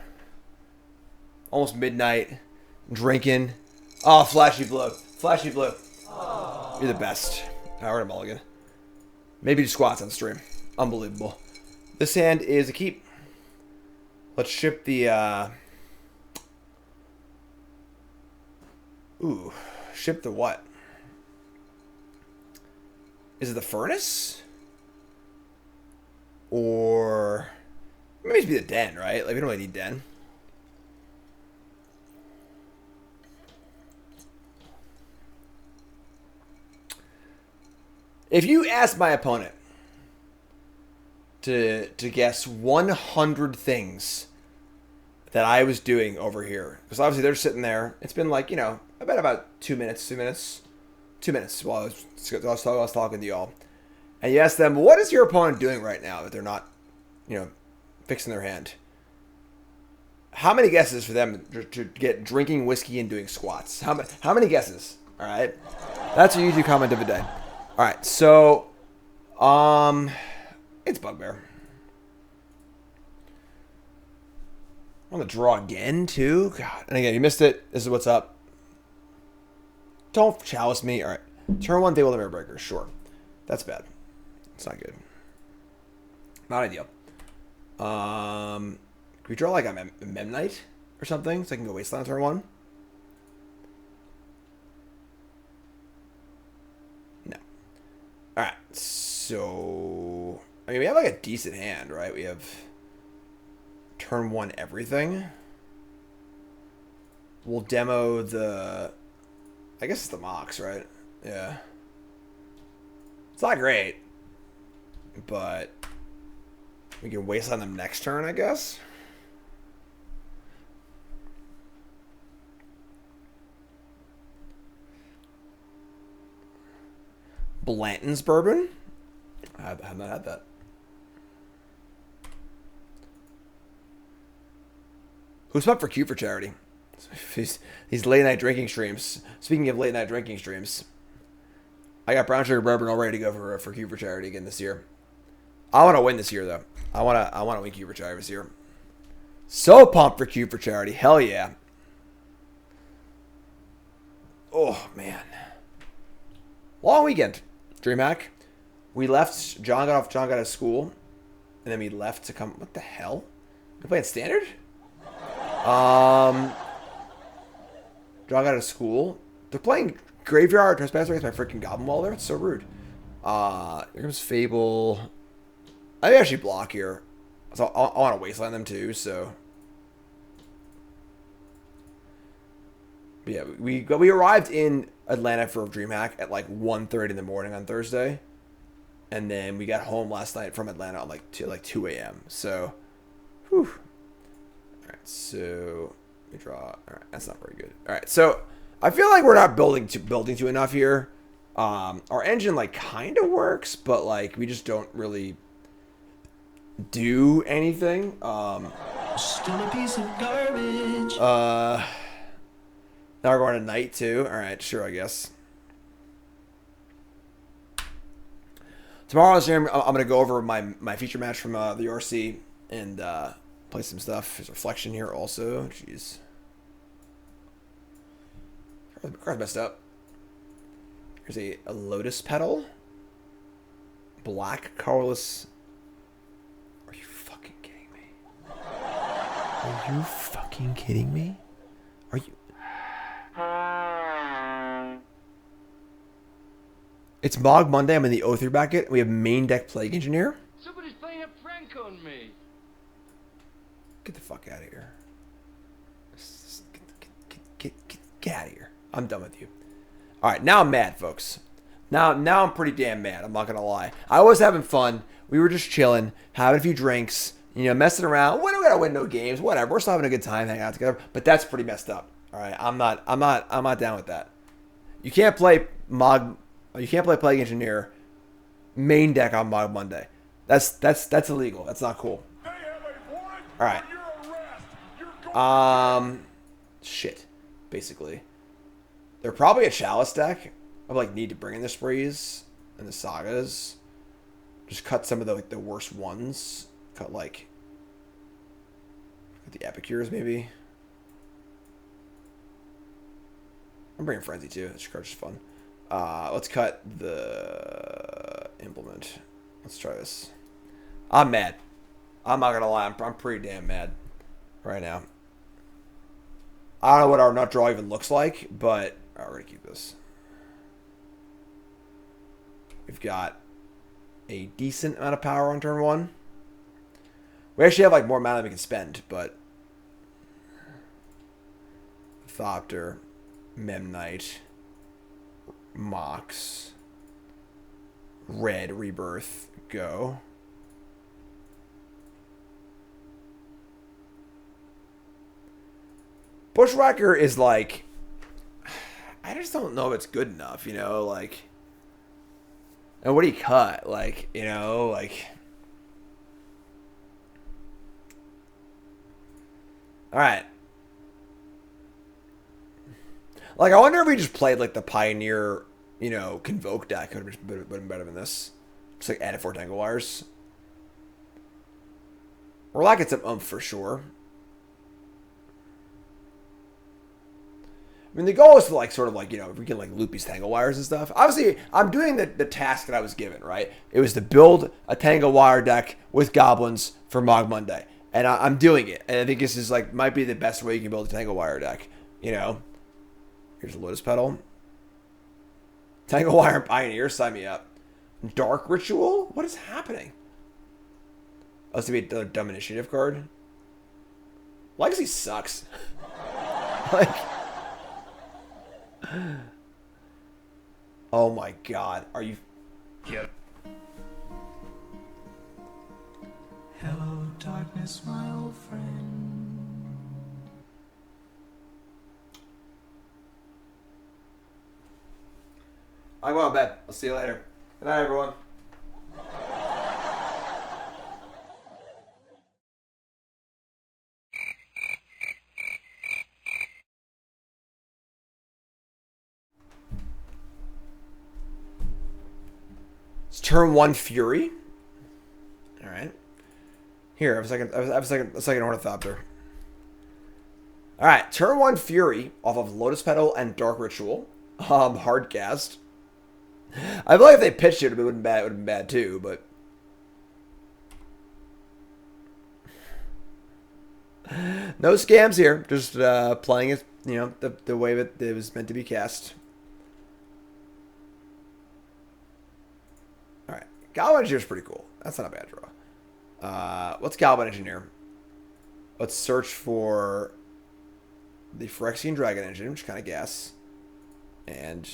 almost midnight, drinking. Oh, Flashy Blood. Flashy Blue. You're the best. Howard Mulligan. Maybe do squats on stream. Unbelievable. This hand is a keep. Let's ship the, Ooh. Ship the what? Is it the Furnace? Or... Maybe it should be the Den, right? Like, we don't really need Den. If you ask my opponent to guess 100 things that I was doing over here, because obviously they're sitting there. It's been like, you know, about 2 minutes while I was talking to y'all. And you ask them, what is your opponent doing right now that they're not, you know, fixing their hand? How many guesses for them to get drinking whiskey and doing squats? How many guesses? All right. That's your YouTube comment of the day. All right, so, it's Bugbear. I'm going to draw again, too. God. And again, you missed it. This is what's up. Don't chalice me. All right. Turn 1, Tangle Wire Breaker. Sure. That's bad. It's not good. Not ideal. Can we draw like a Memnite or something so I can go Wasteland turn 1? Alright, so... I mean, we have like a decent hand, right? We have turn 1 everything. We'll demo the... I guess it's the Mox, right? Yeah. It's not great. But... we can waste on them next turn, I guess. Blanton's Bourbon? I have not had that. Who's up for Q for charity? These late night drinking streams. Speaking of late night drinking streams, I got brown sugar bourbon all ready to go for Q for charity again this year. I want to win this year though. I want to win Q for charity this year. So pumped for Q for charity. Hell yeah. Oh man. Long weekend. DreamHack. We left. John got out of school, and then we left to come. What the hell? We playing standard? John got out of school. They're playing Graveyard Trespasser against my freaking Goblin Welder. It's so rude. Here comes Fable. I actually block here, so I want to Wasteland them too. So, but yeah, we arrived in Atlanta for DreamHack at like 1:30 in the morning on Thursday, and then we got home last night from Atlanta at like 2 a.m. So, whew. All right, so we draw. All right, that's not very good. All right, so I feel like we're not building to enough here. Our engine like kind of works, but like we just don't really do anything. Still a piece of garbage. Now we're going to night too. All right, sure, I guess. Tomorrow's stream, I'm gonna go over my feature match from the RC and play some stuff. There's reflection here also. Jeez, card's messed up. Here's a lotus petal, black colorless. Are you fucking kidding me? Are you fucking kidding me? Are you? It's Mogg Monday. I'm in the O3 bracket. We have main deck Plague Engineer. Somebody's playing a prank on me. Get the fuck out of here. Get out of here. I'm done with you. All right, now I'm mad, folks. Now I'm pretty damn mad. I'm not gonna lie. I was having fun. We were just chilling, having a few drinks, you know, messing around. When are we gonna win no games? Whatever. We're still having a good time hanging out together. But that's pretty messed up. All right, I'm not down with that. You can't play Mogg. You can't play Plague Engineer main deck on Mogg Monday. That's illegal. That's not cool. All right. Shit. Basically, they're probably a Chalice deck. I like need to bring in the Sprees and the Sagas. Just cut some of the worst ones. Cut like the Epicures maybe. I'm bringing Frenzy too. This card's just fun. Let's cut the implement. Let's try this. I'm mad. I'm not gonna lie. I'm pretty damn mad right now. I don't know what our nut draw even looks like, but we're gonna keep this. We've got a decent amount of power on turn 1. We actually have like more mana than we can spend, but Ornithopter, Memnite, Mox, Red Rebirth, go. Bushwhacker is like, I just don't know if it's good enough, you know, like, and what do you cut? Like, you know, like, all right. Like, I wonder if we just played like the Pioneer, you know, Convoke deck. Would have been better than this. Just like added 4 Tangle Wires. We're lacking some oomph for sure. I mean, the goal is to like sort of like, you know, if we can like loop these Tangle Wires and stuff. Obviously, I'm doing the task that I was given, right? It was to build a Tangle Wire deck with Goblins for Mogg Monday. And I'm doing it. And I think this is like, might be the best way you can build a Tangle Wire deck, you know? Here's a Lotus Petal. Tangle Wire Pioneer, sign me up. Dark Ritual? What is happening? Oh, it's going to be another dumb initiative card. Legacy sucks. Like, oh my god. Are you... Yep. Hello, darkness, my old friend. I'm going to bed. I'll see you later. Good night, everyone. It's turn 1 Fury. All right. Here, I have a second Ornithopter. All right, turn 1 Fury off of Lotus Petal and Dark Ritual. Hard cast. I feel like if they pitched it, it would have been bad too, but no scams here. Just playing it, you know, the way that it was meant to be cast. All right, Goblin Engineer is pretty cool. That's not a bad draw. What's Goblin Engineer? Let's search for the Phyrexian Dragon Engine, which kind of gas, and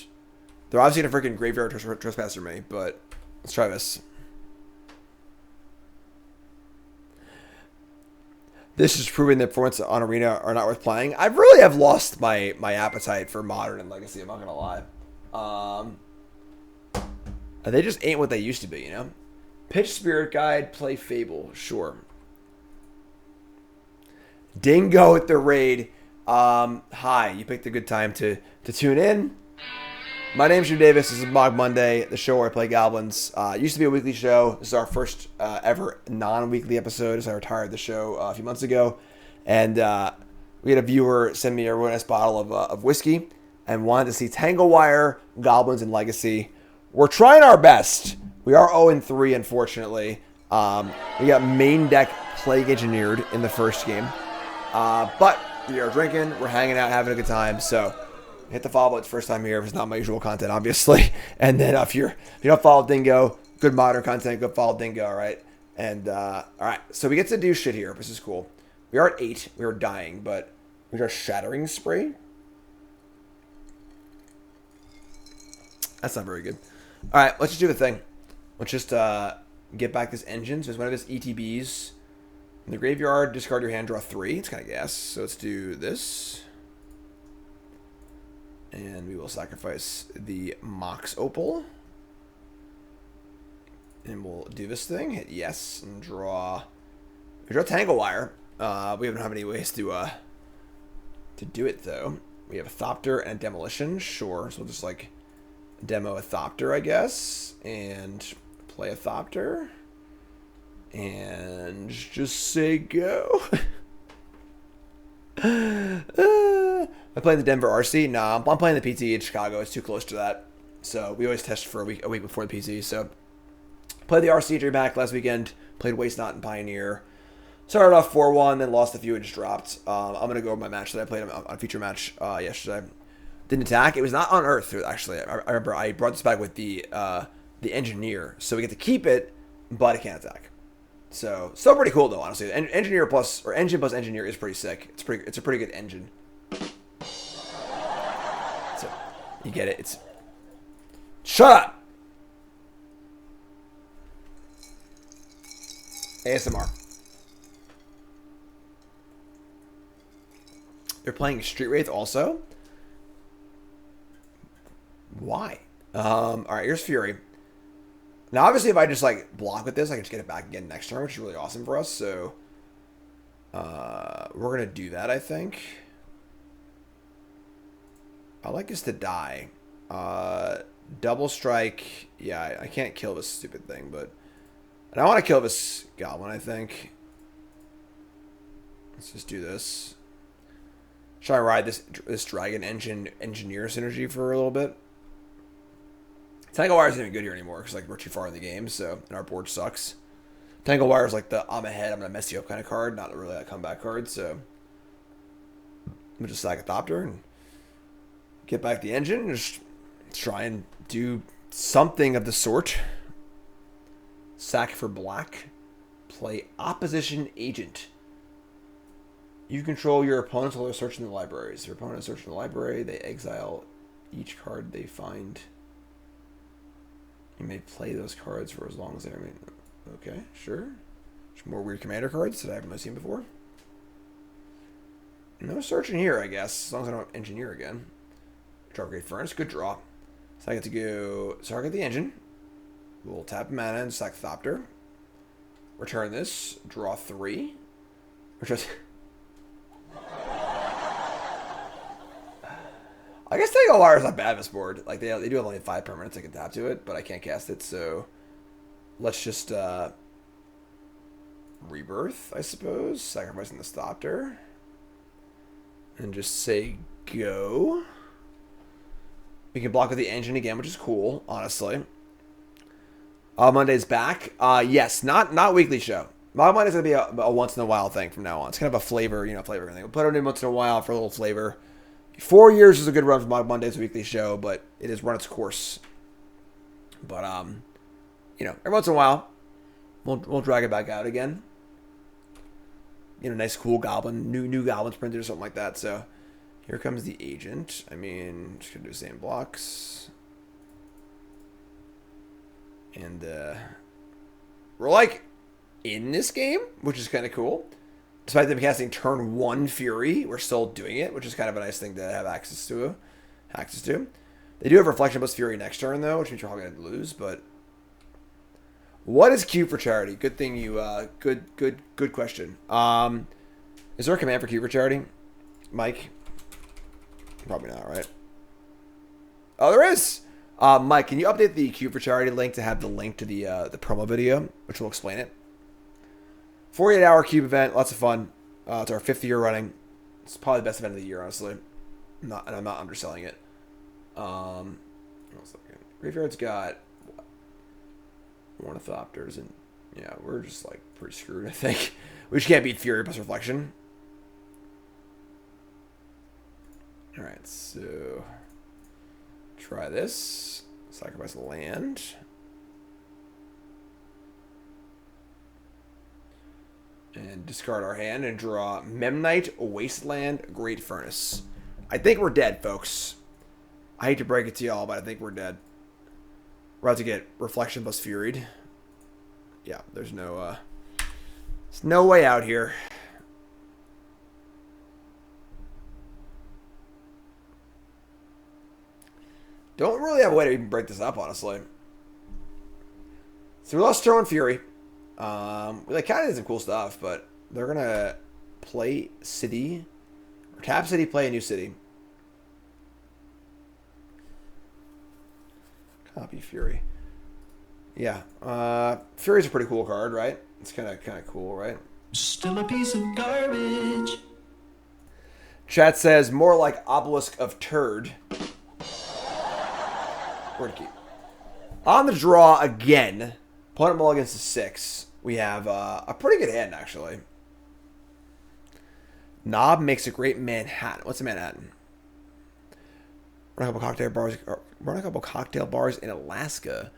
they're obviously gonna freaking graveyard trespasser me, but let's try this. This is proving that performance on Arena are not worth playing. I really have lost my appetite for Modern and Legacy, I'm not gonna lie. They just ain't what they used to be, you know? Pitch Spirit Guide, play Fable, sure. Dingo at the raid. Hi, you picked a good time to tune in. My name's Jim Davis. This is Mogg Monday, the show where I play Goblins. It used to be a weekly show. This is our first ever non-weekly episode, as I retired the show a few months ago. And we had a viewer send me a really nice bottle of whiskey and wanted to see Tangle Wire, Goblins, and Legacy. We're trying our best. We are 0-3, unfortunately. We got main deck Plague Engineered in the first game. But we are drinking, we're hanging out, having a good time, so hit the follow button. It's first time here. If it's not my usual content, obviously. And then if you don't follow Dingo, good modern content, go follow Dingo, all right? And, all right, so we get to do shit here. This is cool. We are at 8. We are dying, but we are Shattering Spree. That's not very good. All right, let's just do the thing. Let's just get back this engine. So it's one of his ETBs. In the graveyard, discard your hand, draw 3. It's kind of gas. So let's do this. And we will sacrifice the Mox Opal. And we'll do this thing. Hit yes and draw. We draw Tangle Wire. We don't have any ways to do it though. We have a Thopter and a Demolition. Sure. So we'll just like demo a Thopter, I guess, and play a Thopter, and just say go. I playing the Denver RC? Nah, I'm playing the PT in Chicago. It's too close to that. So we always test for a week before the PT. So played the RC DreamHack last weekend. Played Wasteland and Pioneer. Started off 4-1, then lost a few and just dropped. I'm going to go over my match that I played on a feature match yesterday. Didn't attack. It was not unearthed, actually. I remember I brought this back with the Engineer. So we get to keep it, but it can't attack. So still pretty cool, though, honestly. Engineer plus, or Engine plus Engineer is pretty sick. It's a pretty good engine. So you get it. It's... Shut up! ASMR. They're playing Street Wraith also. Why? Alright, here's Fury. Now, obviously, if I just, like, block with this, I can just get it back again next turn, which is really awesome for us, so... we're gonna do that, I think. I like this to die. Double strike. Yeah, I can't kill this stupid thing, but... And I want to kill this Goblin, I think. Let's just do this. Try and ride this Dragon Engineer synergy for a little bit. Tangle Wire isn't even good here anymore because like we're too far in the game, so and our board sucks. Tangle Wire is like the I'm ahead, I'm gonna mess you up kind of card, not really a comeback card. So I'm just Ornithopter and get back the engine and just try and do something of the sort. Sack for black. Play Opposition Agent. You control your opponents while they're searching the libraries. If your opponent is searching the library, they exile each card they find. You may play those cards for as long as they're... Okay, sure. Some more weird commander cards that I haven't seen before. No searching here, I guess, as long as I don't engineer again. Draw Great Furnace, good draw. So I get to go target the engine. We'll tap mana and sack Thopter. Return this, draw 3. Which is... I guess Tangle Wire is not bad this board. Like they do have only 5 permanents I can tap to it, but I can't cast it, so let's just Rebirth, I suppose. Sacrificing the Thopter. And just say go. We can block with the engine again, which is cool, honestly. Monday's back. Yes, not weekly show. Mogg Monday's gonna be a once in a while thing from now on. It's kind of a flavor, flavor thing. We'll put it in once in a while for a little flavor. 4 years is a good run for Mogg Monday's weekly show, but it has run its course. But every once in a while, we'll drag it back out again. Nice cool goblin, new goblins printed or something like that. So here comes the agent. I mean, just gonna do the same blocks. And we're like in this game, which is kind of cool. Despite them casting turn 1 Fury, we're still doing it, which is kind of a nice thing to have access to. They do have Reflection plus Fury next turn, though, which means you're probably going to lose, but... What is Q for Charity? Good thing you... Good question. Is there a command for Q for Charity? Mike? Probably not, right? Oh, there is! Mike, can you update the Q for Charity link to have the link to the promo video, which will explain it? 48-hour cube event, lots of fun. It's our 5th year running. It's probably the best event of the year, honestly. And I'm not underselling it. Graveyard's got Ornithopters, and yeah, we're just like pretty screwed, I think. We just can't beat Fury plus Reflection. Alright, so try this. Sacrifice land. And discard our hand and draw Memnite, Wasteland, Great Furnace. I think we're dead, folks. I hate to break it to y'all, but I think we're dead. We're about to get Reflection plus Furied. Yeah, there's no way out here. Don't really have a way to even break this up, honestly. So we lost turn 1 Fury. They kind of did some cool stuff, but they're gonna play city, or tap city, play a new city. Copy Fury. Yeah, Fury's a pretty cool card, right? It's kind of cool, right? Still a piece of garbage. Chat says more like Obelisk of Turd. We're to keep. On the draw again. Opponent mulligans to 6. We have a pretty good hand, actually. Knob makes a great Manhattan. What's a Manhattan? Run a couple cocktail bars in Alaska.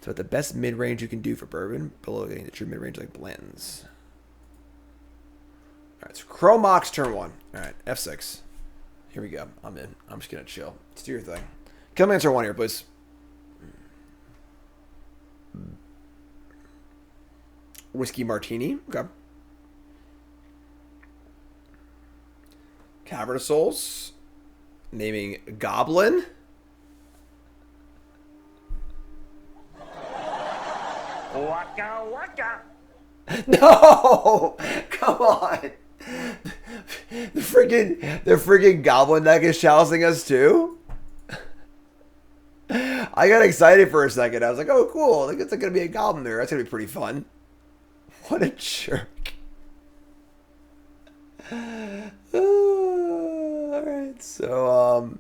So at the best mid-range you can do for bourbon, below getting the true mid-range like Blanton's. Alright, so Mox turn 1. Alright, F6. Here we go. I'm in. I'm just gonna chill. Let's do your thing. Kill me turn 1 here, please. Whiskey Martini. Okay. Cavern of Souls. Naming Goblin. Waka waka. No! Come on! The freaking Goblin deck is challenging us too? I got excited for a second. I was like, oh cool, I think it's gonna be a Goblin there. That's gonna be pretty fun. What a jerk. Alright, so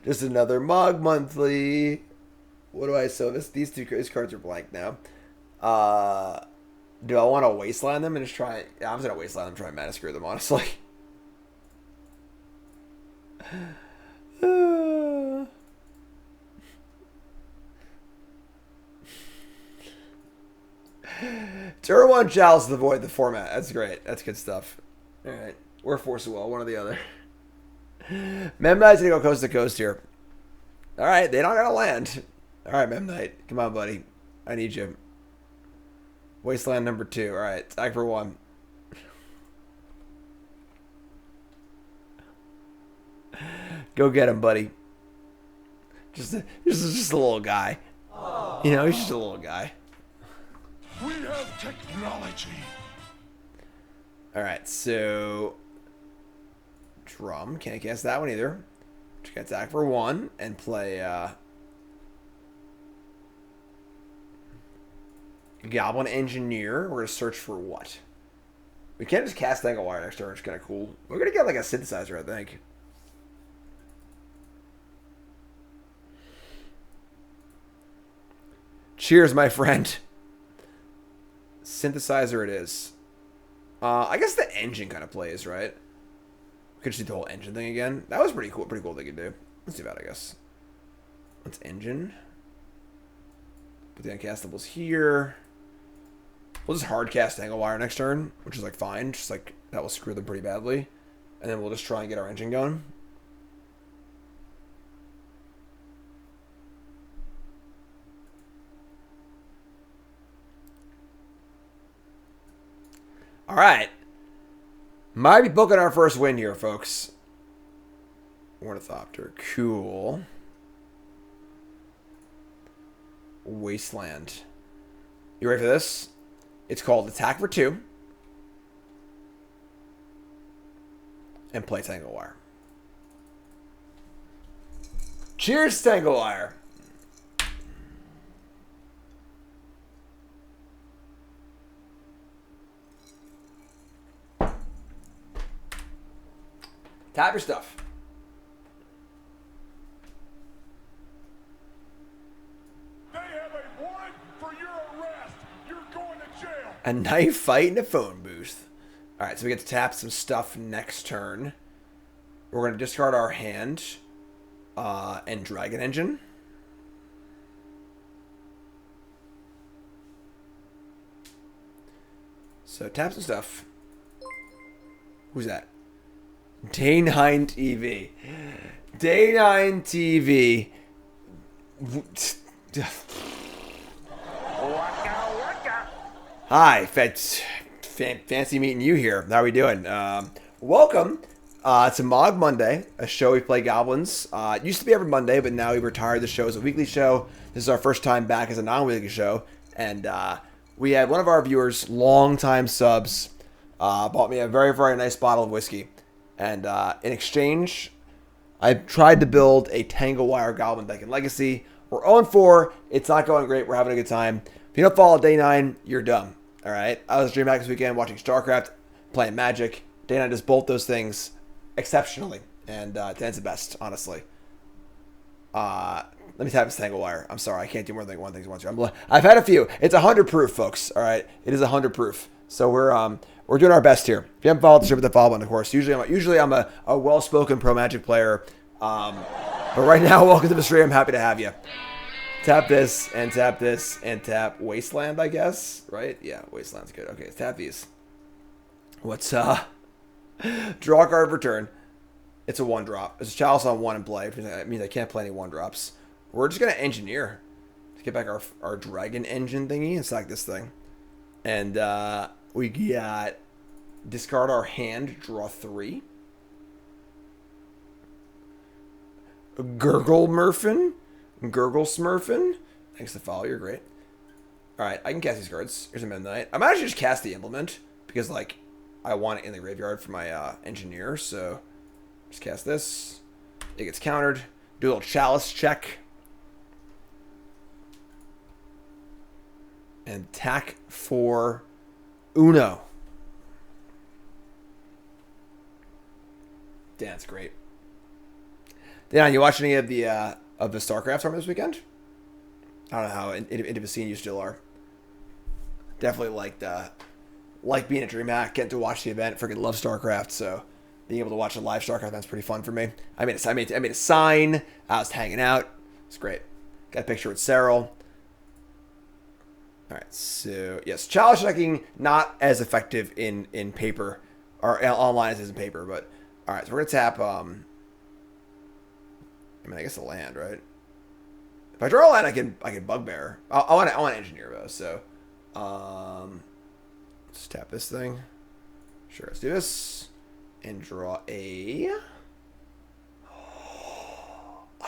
just another Mogg Monthly. What do I so these cards are blank now. Do I want to Wasteland them and just try? Yeah, I'm just gonna Wasteland them, try and mana screw them, honestly. Turn 1 Chalice of the Void, the format. That's great. That's good stuff. Alright. Or Force of Will, one or the other. Memnite's gonna go coast to coast here. Alright, they don't gotta land. Alright, Memnite. Come on, buddy. I need you. Wasteland number 2. Alright, attack for 1. Go get him, buddy. Just a little guy. You know, he's just a little guy. We have technology. Alright, so Drum. Can't cast that one either. Just gonna attack for 1 and play Goblin Engineer. We're gonna search for what? We can't just cast Tangle Wire next turn, which is kinda cool. We're gonna get like a synthesizer, I think. Cheers, my friend. Synthesizer it is. I guess the engine kind of plays, right? We could just do the whole engine thing again. That was pretty cool. Pretty cool thing to do. Let's do that, I guess. Let's engine. Put the uncastables here. We'll just hard cast Tangle Wire next turn, which is like fine. Just like that will screw them pretty badly. And then we'll just try and get our engine going. All right. Might be booking our first win here, folks. Ornithopter. Cool. Wasteland. You ready for this? It's called Attack for 2. And play Tangle Wire. Cheers, Tangle Wire. Tap your stuff. They have a warrant for your arrest. You're going to jail. A knife fight in a phone booth. Alright, so we get to tap some stuff next turn. We're going to discard our hand. And Dragon Engine. So tap some stuff. Who's that? Day 9 TV. Day 9 TV. Hi, fancy meeting you here. How are we doing? Welcome to Mogg Monday, a show we play Goblins. It used to be every Monday, but now we've retired the show as a weekly show. This is our first time back as a non-weekly show. And we had one of our viewers, long-time subs, bought me a very, very nice bottle of whiskey. And in exchange, I tried to build a Tangle Wire Goblin deck in Legacy. We're 0-4. It's not going great. We're having a good time. If you don't follow Day 9, you're dumb. All right? I was streaming back this weekend watching StarCraft, playing Magic. Dana does both those things exceptionally, and Dan's the best, honestly. Let me tap his Tangle Wire. I'm sorry, I can't do more than one thing at once. I've had a few. It's 100 proof, folks. All right, it is 100 proof. So we're doing our best here. If you haven't followed the stream, with the follow button, of course. Usually I'm a well-spoken pro Magic player, but right now, welcome to the stream. I'm happy to have you. Tap this and tap Wasteland, I guess, right? Yeah, Wasteland's good. Okay, let's tap these. What's draw a card for turn. It's a 1-drop. It's a Chalice on 1 in play. That means I can't play any 1-drops. We're just gonna engineer to get back our dragon engine thingy and sack this thing. And we got discard our hand, draw 3. Gurgle Smurfin. Thanks to follow, you're great. Alright, I can cast these cards. Here's a Memnite. I might actually just cast the Implement, because like I want it in the graveyard for my engineer, so just cast this. It gets countered. Do a little Chalice check. And attack for Uno. Damn, that's great. Dan, you watch any of the StarCraft tournament this weekend? I don't know how into the scene you still are. Definitely like being a DreamHack, getting to watch the event. Freaking love StarCraft, so being able to watch a live StarCraft event's pretty fun for me. I made a sign. I was hanging out. It's great. Got a picture with Cyril. All right, so yes, challenge checking not as effective in paper or online as it is in paper, but all right. So we're gonna tap. I I guess a land, right? If I draw a land, I can Bugbear. I want to engineer though. So, let's tap this thing. Sure, let's do this and draw a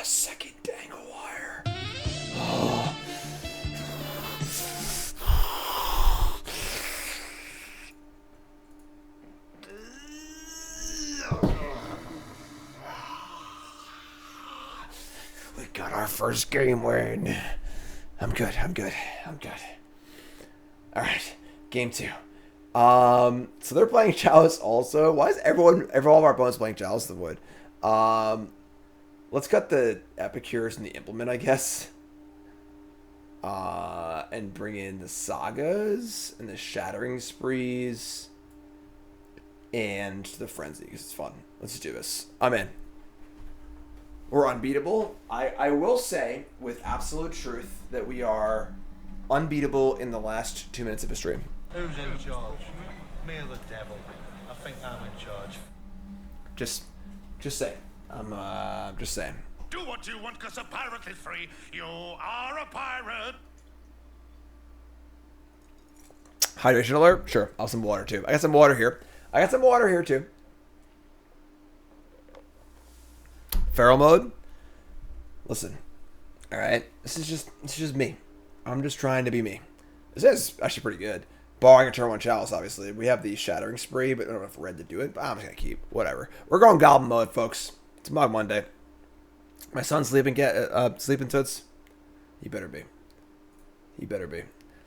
second Tangle Wire. We got our first game win. I'm good. All right, game 2. So they're playing Chalice also. Why is all of our opponents playing Chalice of the Wood? Let's cut the Epicures and the Implement, I guess. And bring in the Sagas and the Shattering Sprees and the Frenzy because it's fun. Let's just do this. I'm in. We're unbeatable. I will say with absolute truth that we are unbeatable in the last 2 minutes of the stream. Who's in charge? Me or the devil? I think I'm in charge. Just saying. I'm just saying. Do what you want, cause a pirate is free. You are a pirate. Hydration alert? Sure. I'll have some water too. I got some water here too. Feral mode. Listen. All right. This is just me. I'm just trying to be me. This is actually pretty good. Barring a turn 1 Chalice, obviously. We have the Shattering Spree, but I don't know if red to do it. But I'm just gonna keep whatever. We're going Goblin mode, folks. It's Mogg Monday. My son's sleeping. Sleeping toots. He better be.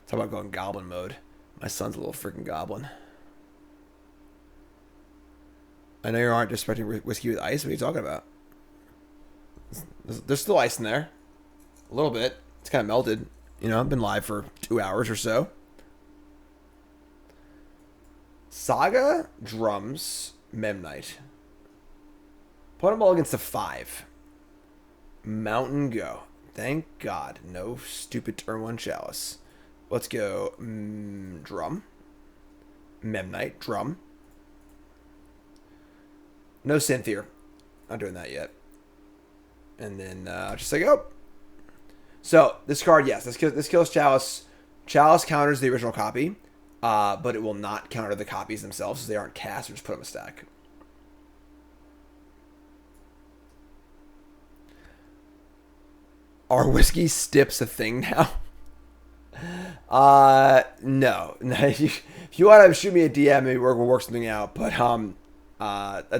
Talk about going Goblin mode. My son's a little freaking goblin. I know you aren't expecting whiskey with ice. What are you talking about? There's still ice in there. A little bit. It's kind of melted. You know, I've been live for 2 hours or so. Saga, Drums, Memnite. Put them all against a 5. Mountain go. Thank God. No stupid turn 1 Chalice. Let's go Drum. Memnite, Drum. No synth here. Not doing that yet. And then just like, oh. So this card, yes, this kills Chalice. Chalice counters the original copy, but it will not counter the copies themselves, so they aren't cast. We just put them in a stack. Are whiskey stips a thing now? No. If you want to shoot me a DM, maybe we'll work something out. But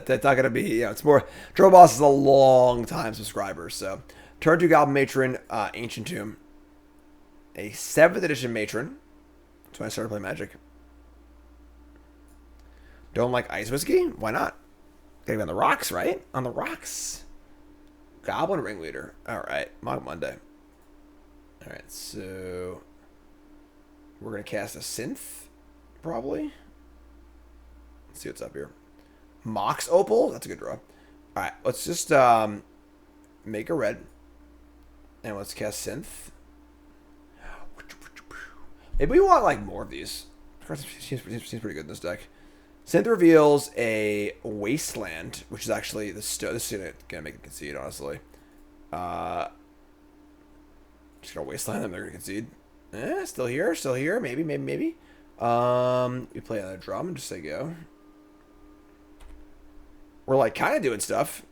that's not gonna be. You know, it's more. Draw Boss is a long time subscriber, so turn 2 Goblin Matron, Ancient Tomb, a 7th edition Matron. That's when I started playing Magic. Don't like ice whiskey? Why not? Gotta be on the rocks, right? On the rocks. Goblin Ringleader. Alright. Mogg Monday. Alright, so... we're going to cast a synth, probably. Let's see what's up here. Mox Opal? That's a good draw. Alright, let's just make a red. And let's cast synth. Maybe we want like more of these. Seems pretty good in this deck. Synth reveals a Wasteland, which is actually this is gonna make it concede, honestly. Just gonna Wasteland them, they're gonna concede. Still here, maybe. We play another drum and just say go. We're like kind of doing stuff.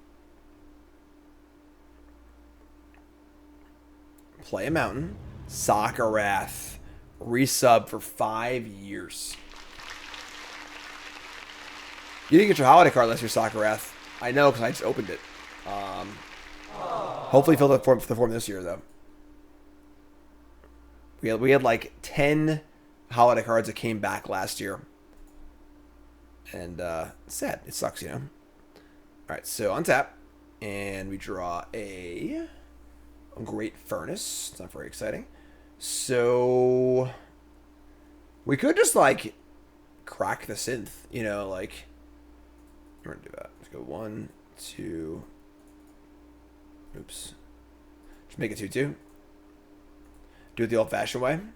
Play a mountain. Saga, resub for 5 years. You didn't get your holiday card unless you're Saga. I know because I just opened it. Hopefully fill the form this year though. We had like 10 holiday cards that came back last year. And it's sad. It sucks, you know. Alright, so untap. And we draw a Great Furnace. It's not very exciting. So we could just like crack the synth, you know, like we're gonna do that. Let's go 1, 2. Oops. Just make it 2/2. Do it the old-fashioned way. And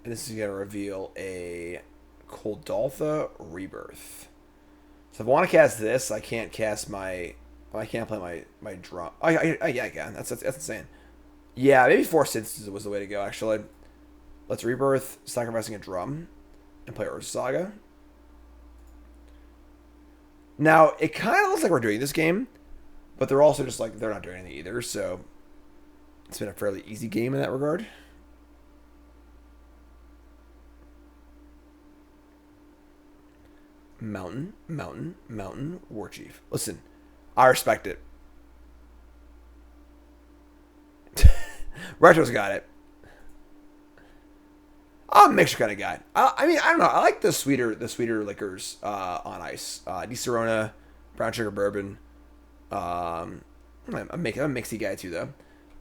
this is gonna reveal a Kuldotha Rebirth. So if I want to cast this, I can't cast my. Well, I can't play my drum. Yeah, I can. That's insane. Yeah, maybe 4 synths was the way to go, actually. Let's Rebirth, sacrificing a drum, and play Urza Saga. Now, it kind of looks like we're doing this game, but they're also just like, they're not doing anything either, so it's been a fairly easy game in that regard. Mountain, War Chief. Listen, I respect it. Retro's got it. I'm a mixture kind of guy. I mean, I don't know. I like the sweeter liquors on ice. Di Serona, brown sugar bourbon. I'm a mixy guy too, though.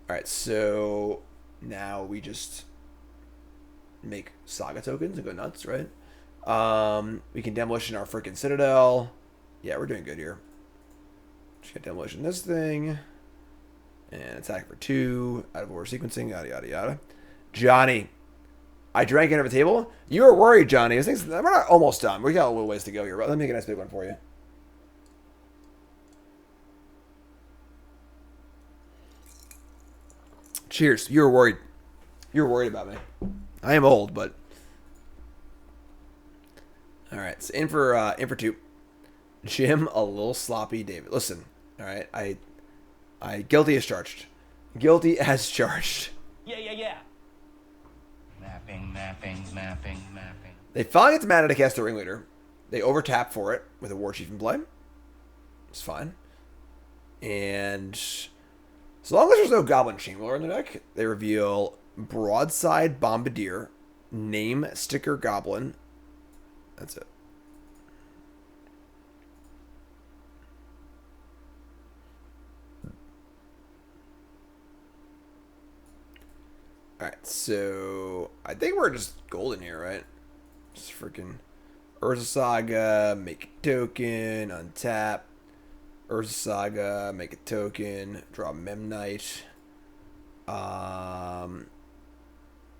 All right, so now we just make Saga tokens and go nuts, right? We can demolition our freaking Citadel. Yeah, we're doing good here. Just gonna demolition this thing. And attack for 2. Out of order sequencing. Yada, yada, yada. Johnny. I drank into the table. You were worried, Johnny. We're not almost done. We got a little ways to go here. Let me make a nice big one for you. Cheers. You were worried. You were worried about me. I am old, but... Alright, so in for 2. Jim, a little sloppy David. Listen, alright, I guilty as charged. Guilty as charged. Yeah. Mapping. They finally get the mana to cast the Ringleader. They overtap for it with a War Chief in play. It's fine. And so long as there's no Goblin Chamberlain in the deck, they reveal Broadside Bombardier, Name Sticker Goblin. That's it. Alright, so I think we're just golden here, right? Just freaking Urza Saga, make a token, untap. Urza Saga, make a token, draw Memnite. Not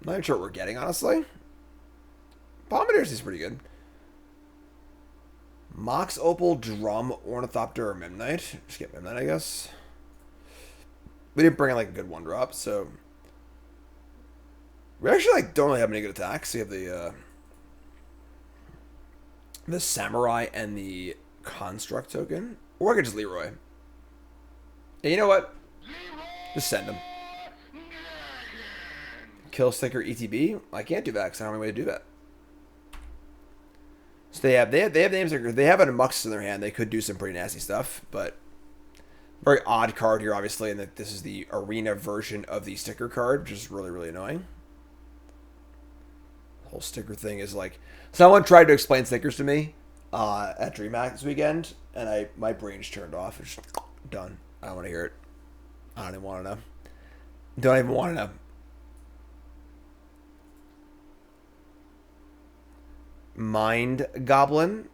even sure what we're getting, honestly. Bombardier's is pretty good. Mox Opal, Drum, Ornithopter, or Memnite. Just get Memnite, I guess. We didn't bring in like a good 1-drop, so we actually like don't really have any good attacks. We have the Samurai and the Construct token. Or I could just Leroy. And you know what? Just send him. Kill Sticker ETB? I can't do that because I don't have any way to do that. So they have names. They have a Mux in their hand. They could do some pretty nasty stuff, but very odd card here, obviously, and that this is the arena version of the sticker card, which is really, really annoying. whole sticker thing is like, someone tried to explain stickers to me at DreamHack this weekend, and my brain just turned off. It's just done. I don't want to hear it. I don't even want to know. Don't even want to know. Mind Goblin.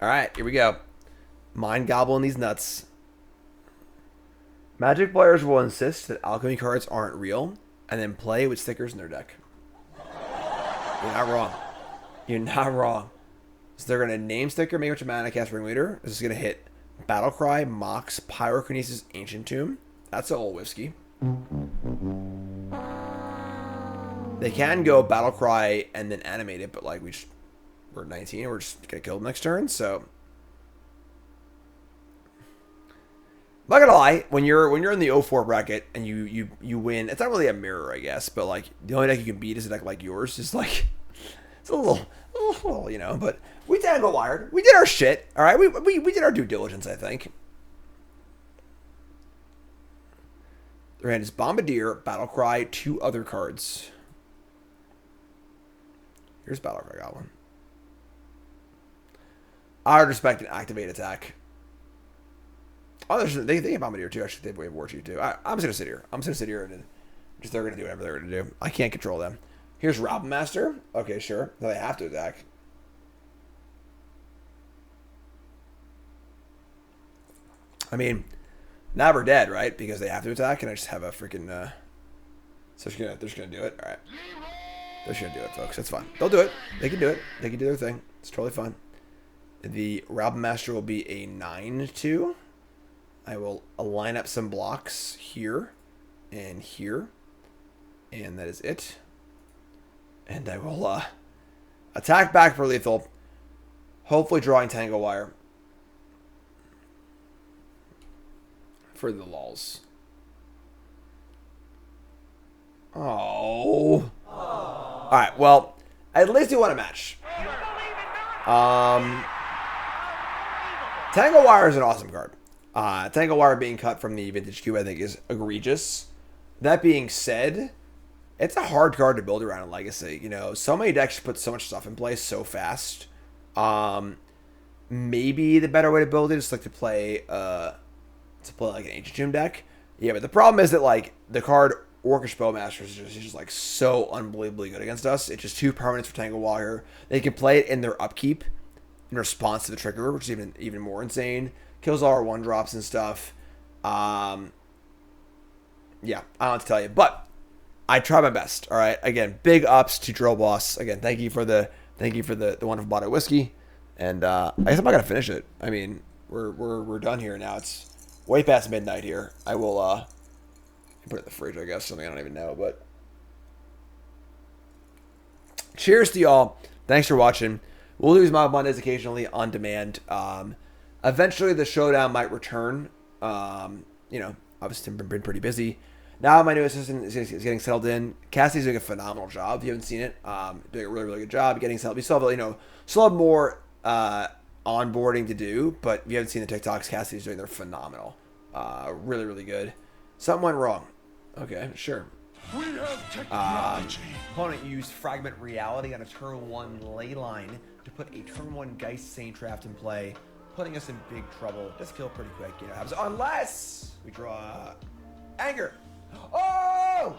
Alright, here we go. Mind Goblin these nuts. Magic players will insist that alchemy cards aren't real, and then play with stickers in their deck. You're not wrong. You're not wrong. So they're going to name sticker, make a bunch of mana, cast Ringleader. This is going to hit Battlecry, Mox, Pyrokinesis, Ancient Tomb. That's a old whiskey. They can go Battlecry and then animate it, but like we're 19, we're just going to kill them next turn, so... I'm not gonna lie, when you're in the 0-4 bracket and you win, it's not really a mirror, I guess, but like the only deck you can beat is a deck like yours. It's like it's a little, you know. But we Tangle Wired, we did our shit. All right, we did our due diligence, I think. Their hand is Bombardier, Battlecry, 2 other cards. Here's Battlecry Goblin. I would respect an activate attack. Oh, they can Bombardier too. Actually, they have War Chief too. I'm just gonna sit here. I'm just gonna sit here and just they're gonna do whatever they're gonna do. I can't control them. Here's Rabblemaster. Okay, sure. No, they have to attack. I mean, now we're dead, right? Because they have to attack, and I just have a freaking. So they're just gonna do it. All right. They're just gonna do it, folks. That's fine. They'll do it. They can do it. They can do their thing. It's totally fine. The Rabblemaster will be a 9/2. I will line up some blocks here and here, and that is it. And I will attack back for lethal, hopefully drawing Tangle Wire for the lulz. Oh. All right, well, at least you won a match. Tangle Wire is an awesome card. Tangle Wire being cut from the Vintage Cube, I think, is egregious. That being said, it's a hard card to build around in Legacy. You know, so many decks put so much stuff in place so fast. Maybe the better way to build it is like to play like an Ancient Tomb deck. Yeah, but the problem is that like the card Orcish Bowmaster is just like so unbelievably good against us. It's just 2 permanents for Tangle Wire. They can play it in their upkeep in response to the trigger, which is even more insane. Kills all our 1-drops and stuff. Yeah, I don't know what to tell you. But I try my best. All right. Again, big ups to Drill Boss. Again, thank you for the wonderful bottle of whiskey. And I guess I'm not gonna finish it. I mean, we're done here now. It's way past midnight here. I will put it in the fridge, I guess. Something I don't even know. But cheers to y'all. Thanks for watching. We'll do these Mogg Mondays occasionally on demand. Eventually, the showdown might return. You know, obviously, I've been pretty busy. Now, my new assistant is getting settled in. Cassie's doing a phenomenal job. If you haven't seen it, doing a really, really good job getting settled. We still have, still have more onboarding to do. But if you haven't seen the TikToks, Cassie's doing, they're phenomenal. Really, really good. Something went wrong. Okay, sure. We have technology. Opponent used Fragment Reality on a turn 1 ley line to put a turn 1 Geist Saintraft in play, putting us in big trouble. Just kill pretty quick, you know. Unless we draw Anger. Oh!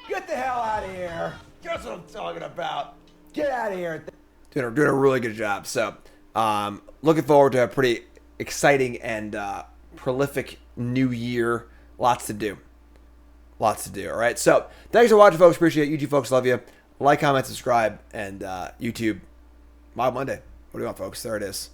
Get the hell out of here. That's what I'm talking about. Get out of here. Doing a really good job. So, looking forward to a pretty exciting and prolific new year. Lots to do. Lots to do. All right. So, thanks for watching, folks. Appreciate it. YouTube folks, love you. Like, comment, subscribe, and YouTube. Mogg Monday. What do you want, folks? There it is.